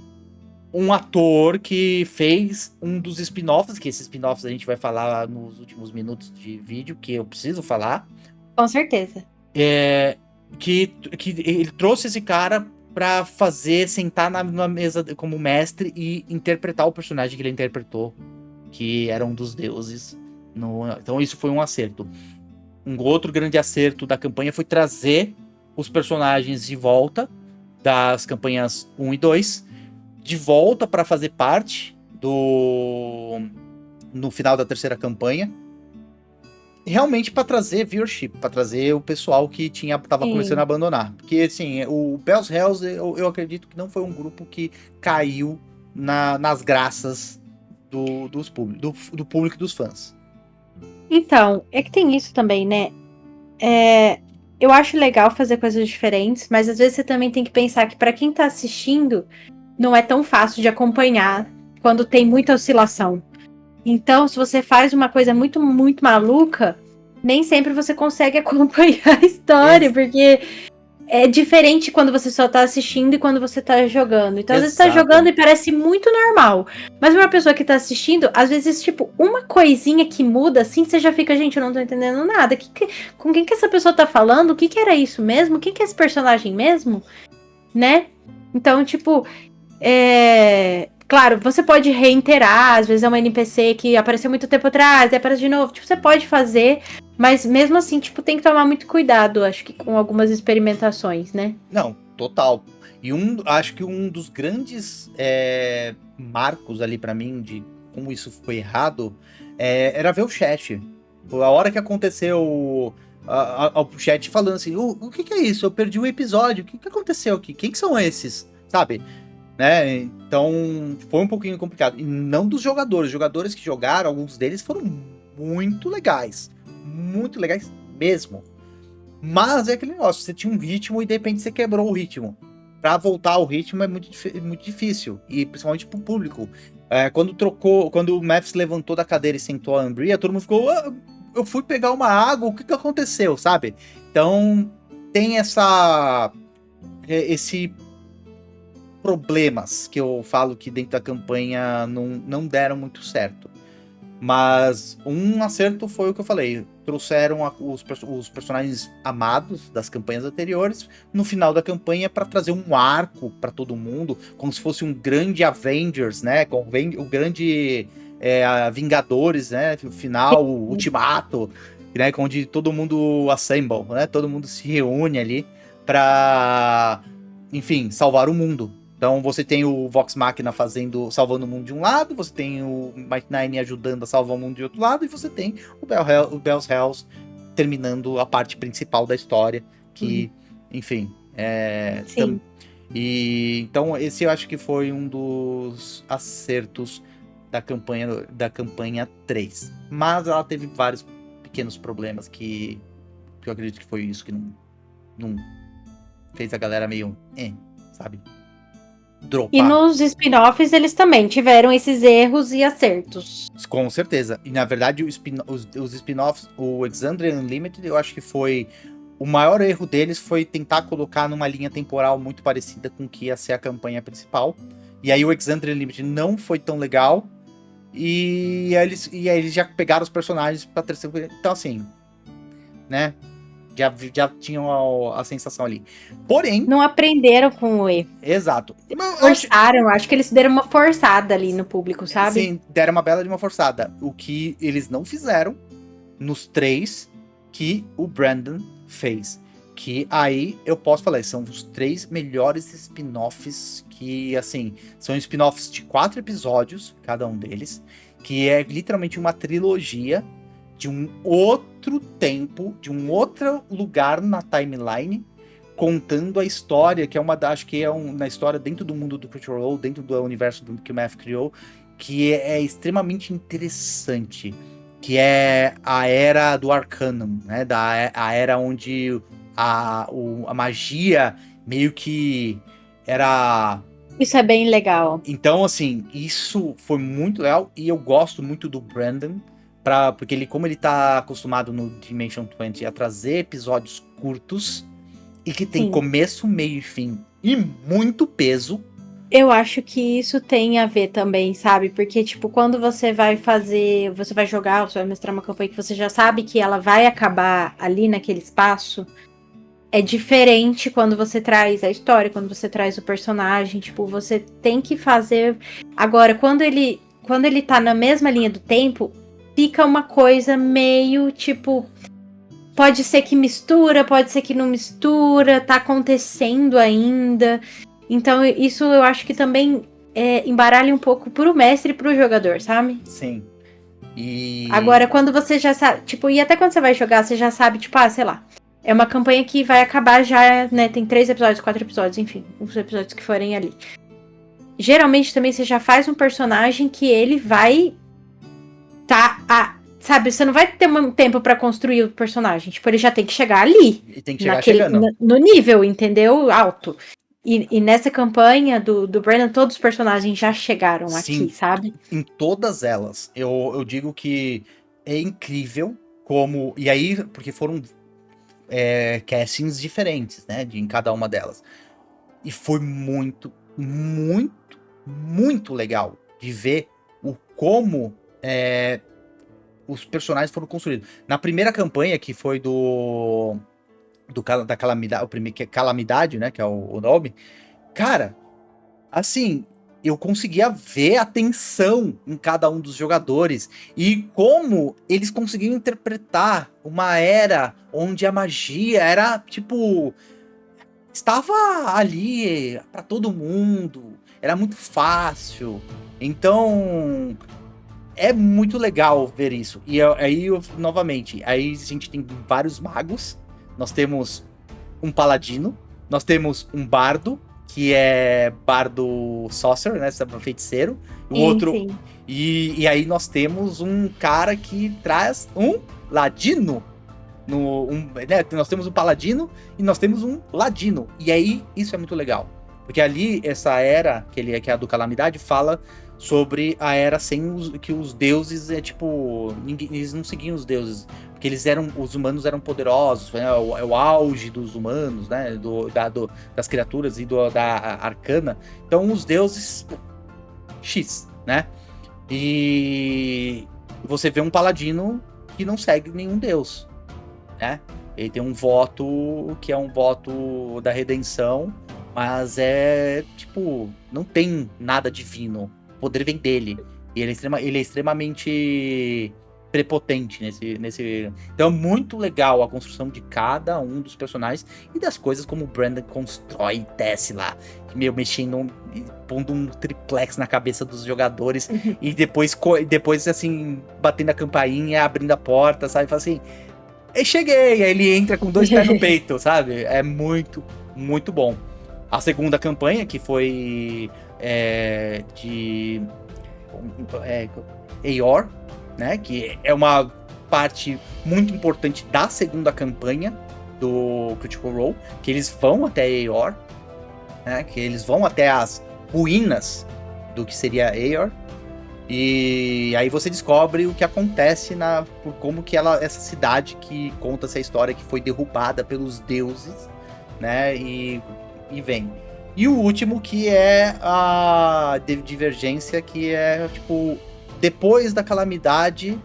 um ator que fez um dos spin-offs, que esses spin-offs a gente vai falar nos últimos minutos de vídeo, que eu preciso falar. Com certeza. Que ele trouxe esse cara pra sentar na mesa como mestre e interpretar o personagem que ele interpretou, que era um dos deuses. Então isso foi um acerto. Um outro grande acerto da campanha foi trazer os personagens de volta das campanhas 1 e 2, de volta para fazer parte no final da terceira campanha, realmente para trazer viewership, para trazer o pessoal que tava começando a abandonar. Porque, assim, o Bells Hells, eu acredito que não foi um grupo que caiu nas graças do público e dos fãs. Então, é que tem isso também, né? Eu acho legal fazer coisas diferentes, mas às vezes você também tem que pensar que para quem tá assistindo, não é tão fácil de acompanhar quando tem muita oscilação. Então, se você faz uma coisa muito, muito maluca, nem sempre você consegue acompanhar a história, porque é diferente quando você só tá assistindo e quando você tá jogando. Então, às vezes, você tá Exato. jogando e parece muito normal. Mas uma pessoa que tá assistindo, às vezes, tipo, uma coisinha que muda, assim, você já fica, gente, eu não tô entendendo nada. Com quem que essa pessoa tá falando? O que que era isso mesmo? Quem que é esse personagem mesmo? Né? Então, tipo, claro, você pode reiterar, às vezes é uma NPC que apareceu muito tempo atrás, e aparece de novo. Tipo, você pode fazer, mas mesmo assim, tipo, tem que tomar muito cuidado, acho que com algumas experimentações, né? Não, total. E acho que um dos grandes marcos ali pra mim de como isso foi errado era ver o chat. A hora que aconteceu o chat falando assim, o que é isso? Eu perdi o episódio, o que aconteceu aqui? Quem que são esses? Sabe? Né? Então, foi um pouquinho complicado. E não dos jogadores. Os jogadores que jogaram, alguns deles foram muito legais. Muito legais mesmo. Mas é aquele negócio, você tinha um ritmo e de repente você quebrou o ritmo. Pra voltar ao ritmo é muito difícil. E principalmente pro público. Quando o Maths levantou da cadeira e sentou a Umbria, todo mundo ficou... eu fui pegar uma água, o que aconteceu, sabe? Então, tem esse problemas que eu falo que dentro da campanha não deram muito certo. Mas um acerto foi o que eu falei. Trouxeram os personagens amados das campanhas anteriores no final da campanha para trazer um arco para todo mundo, como se fosse um grande Avengers, né? Com o grande Vingadores, né? O final, o Ultimato, né? Onde todo mundo assemble, né? Todo mundo se reúne ali para, enfim, salvar o mundo. Então você tem o Vox Machina salvando o mundo de um lado, você tem o Might Nine ajudando a salvar o mundo de outro lado, e você tem o Bell's Hells terminando a parte principal da história, que, enfim, Sim. então esse eu acho que foi um dos acertos da campanha 3. Mas ela teve vários pequenos problemas que eu acredito que foi isso que não fez a galera meio, sabe? Dropar. E nos spin-offs eles também tiveram esses erros e acertos. Com certeza. E na verdade os spin-offs, o Exandria Unlimited, eu acho que foi o maior erro deles foi tentar colocar numa linha temporal muito parecida com o que ia ser a campanha principal. E aí o Exandria Unlimited não foi tão legal. E aí eles já pegaram os personagens pra terceira. Então assim, né? Já tinham a sensação ali. Porém... Não aprenderam com o erro. Exato. Forçaram, acho que eles deram uma forçada ali no público, sabe? Sim, deram uma bela de uma forçada. O que eles não fizeram nos 3 que o Brandon fez. Que aí eu posso falar, são os 3 melhores spin-offs que, assim, são spin-offs de 4 episódios, cada um deles, que é literalmente uma trilogia de um outro tempo, de um outro lugar na timeline, contando a história, que é acho que na história dentro do mundo do Critical Role, dentro do universo que o Math criou, que é extremamente interessante, que é a era do Arcanum, né? A era onde a magia meio que era... Isso é bem legal. Então, assim, isso foi muito legal, e eu gosto muito do Brandon, porque como ele tá acostumado no Dimension 20 a trazer episódios curtos, e que tem começo, meio e fim, e muito peso. Eu acho que isso tem a ver também, sabe? Porque, tipo, quando você vai jogar, você vai mestrar uma campanha que você já sabe que ela vai acabar ali naquele espaço, é diferente quando você traz a história, quando você traz o personagem, tipo, você tem que fazer... Agora, quando ele tá na mesma linha do tempo, fica uma coisa meio, tipo... Pode ser que mistura, pode ser que não mistura, tá acontecendo ainda. Então, isso eu acho que também embaralha um pouco pro mestre e pro jogador, sabe? Sim. E... Agora, quando você já sabe, tipo, e até quando você vai jogar, você já sabe, tipo, sei lá, é uma campanha que vai acabar já, né, tem 3 episódios, 4 episódios, enfim, os episódios que forem ali. Geralmente também você já faz um personagem que ele vai sabe, você não vai ter um tempo pra construir o personagem. Tipo, ele já tem que chegar ali. E tem que chegar chegando. No nível, entendeu? Alto. E nessa campanha do Brandon, todos os personagens já chegaram aqui, sabe? Em todas elas. Eu digo que é incrível como... E aí, porque foram castings diferentes, né? Em cada uma delas. E foi muito, muito, muito legal de ver como os personagens foram construídos. Na primeira campanha, que foi da Calamidade, o primeiro que é Calamidade, né? Que é o nome. Cara, assim, eu conseguia ver a tensão em cada um dos jogadores e como eles conseguiam interpretar uma era onde a magia era, tipo, estava ali pra todo mundo, era muito fácil. Então, é muito legal ver isso. E aí, novamente, aí a gente tem vários magos, nós temos um paladino, nós temos um bardo, que é bardo sorcerer, né? Feiticeiro. O outro. Sim. E aí nós temos um cara que traz um ladino. Né? Nós temos um paladino e nós temos um ladino. E aí isso é muito legal. Porque ali, essa era, que é a do Calamidade, fala sobre a era que os deuses eles não seguiam os deuses. Porque os humanos eram poderosos, né? O auge dos humanos, né? Das criaturas e da arcana. Então os deuses X, né? E você vê um paladino que não segue nenhum deus, né? Ele tem um voto que é um voto da redenção, mas não tem nada divino. O poder vem dele. E ele é extremamente prepotente nesse. Então é muito legal a construção de cada um dos personagens e das coisas como o Brandon constrói e desce lá, mexendo, pondo um triplex na cabeça dos jogadores e depois assim, batendo a campainha, abrindo a porta, sabe? Fala assim, eu cheguei! Aí ele entra com 2 pés no peito, sabe? É muito, muito bom. A segunda campanha, que foi de Eeyore, né, que é uma parte muito importante da segunda campanha do Critical Role, que eles vão até Eeyore, né, que eles vão até as ruínas do que seria Eeyore, e aí você descobre o que acontece por como que essa cidade que conta essa história que foi derrubada pelos deuses, né, e vem. E o último, que é a Divergência, que é tipo depois da calamidade,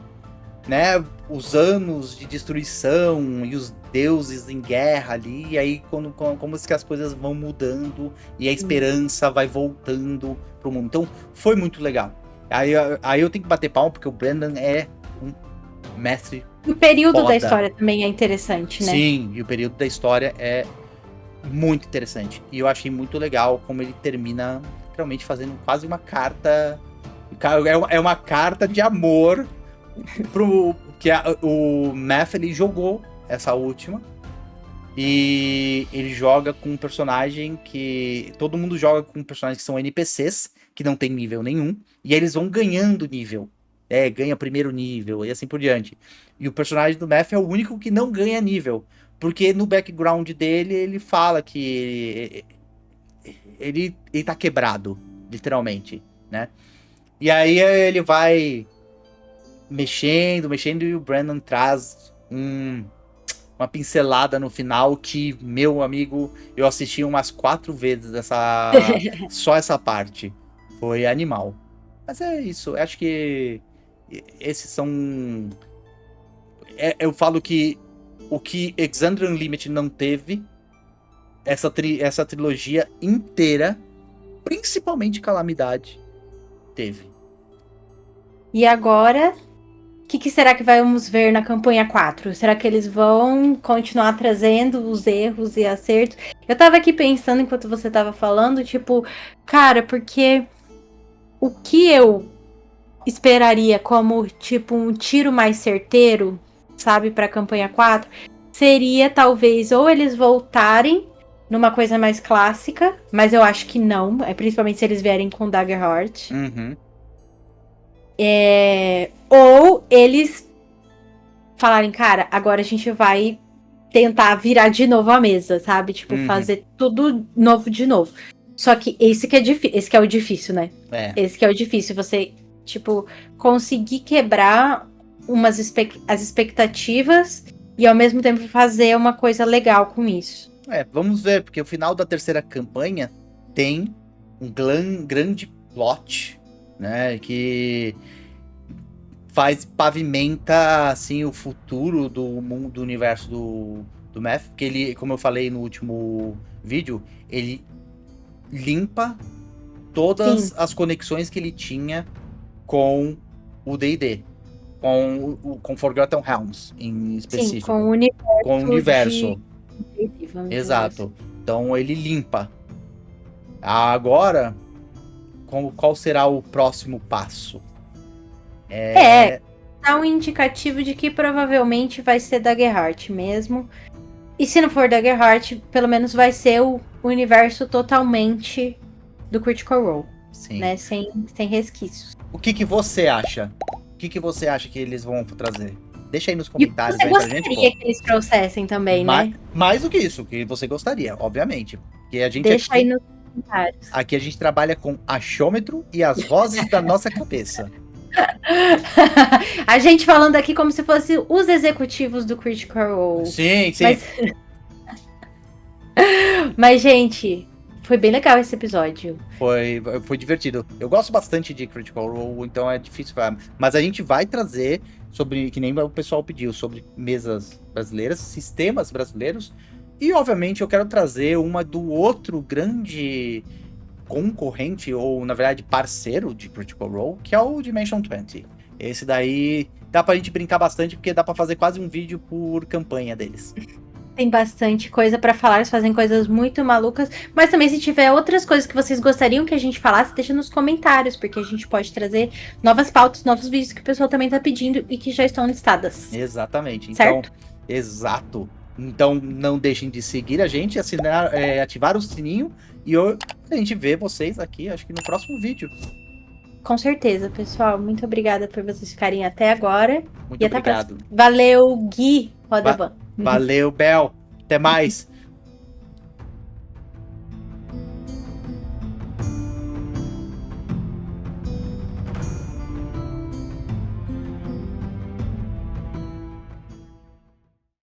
né, os anos de destruição e os deuses em guerra ali, e aí como que as coisas vão mudando e a esperança vai voltando pro mundo. Então foi muito legal. Aí eu tenho que bater palma, porque o Brandon é um mestre. O período foda. Da história também é interessante, né? Sim, e o período da história é muito interessante. E eu achei muito legal como ele termina realmente fazendo quase uma carta. É uma carta de amor que o Math, ele jogou essa última. E ele joga com um personagem que... Todo mundo joga com personagens que são NPCs, que não tem nível nenhum. E aí eles vão ganhando nível. Ganha primeiro nível e assim por diante. E o personagem do Math é o único que não ganha nível. Porque no background dele, ele fala que ele tá quebrado, literalmente, né? E aí ele vai mexendo, e o Brandon traz uma pincelada no final que, meu amigo, eu assisti umas 4 vezes só essa parte. Foi animal. Mas é isso, eu acho que esses são... eu falo que o que Exandria Unlimited não teve, essa trilogia inteira, principalmente Calamidade, teve. E agora, o que será que vamos ver na campanha 4? Será que eles vão continuar trazendo os erros e acertos? Eu tava aqui pensando enquanto você tava falando, tipo, cara, porque o que eu esperaria como, tipo, um tiro mais certeiro, sabe, pra campanha 4, seria talvez ou eles voltarem numa coisa mais clássica, mas eu acho que não, principalmente se eles vierem com Daggerheart. Uhum. Ou eles falarem, cara, agora a gente vai tentar virar de novo a mesa, sabe? Tipo, fazer tudo novo de novo. Só que esse que é o difícil, né? Esse que é o difícil, você, tipo, conseguir quebrar as expectativas e ao mesmo tempo fazer uma coisa legal com isso. Vamos ver, porque o final da terceira campanha tem um grande plot, né, que pavimenta, assim, o futuro do mundo, do universo do Math, porque ele, como eu falei no último vídeo, ele limpa todas as conexões que ele tinha com o D&D, com Forgotten Realms, em específico. Sim, com o universo. Exato. Então ele limpa. Agora, qual será o próximo passo? Dá um indicativo de que provavelmente vai ser Daggerheart mesmo. E se não for Daggerheart, pelo menos vai ser o universo totalmente do Critical Role. Sim. Né? Sem resquícios. O que você acha? O que você acha que eles vão trazer? Deixa aí nos comentários E aí você pra gente. gostaria que eles trouxessem também, né? Mais do que isso, que você gostaria, obviamente. Porque a gente Deixa aí nos comentários. Aqui a gente trabalha com achômetro e as vozes da nossa cabeça. A gente falando aqui como se fosse os executivos do Critical Role. Sim. Mas, gente, foi bem legal esse episódio. Foi divertido. Eu gosto bastante de Critical Role, então é difícil falar. Mas a gente vai trazer sobre, que nem o pessoal pediu, sobre mesas brasileiras, sistemas brasileiros. E, obviamente, eu quero trazer uma do outro grande concorrente, ou, na verdade, parceiro de Critical Role, que é o Dimension 20. Esse daí dá pra gente brincar bastante, porque dá pra fazer quase um vídeo por campanha deles. Tem bastante coisa pra falar, eles fazem coisas muito malucas. Mas também, se tiver outras coisas que vocês gostariam que a gente falasse, deixa nos comentários, porque a gente pode trazer novas pautas, novos vídeos que o pessoal também tá pedindo e que já estão listadas. Exatamente. Certo? Então, exato. Então, não deixem de seguir a gente, ativar o sininho, e a gente vê vocês aqui, acho que no próximo vídeo. Com certeza, pessoal. Muito obrigada por vocês ficarem até agora. Muito e até obrigado. a próxima. Valeu, Gui Rodeban. Valeu, Bel. Até mais.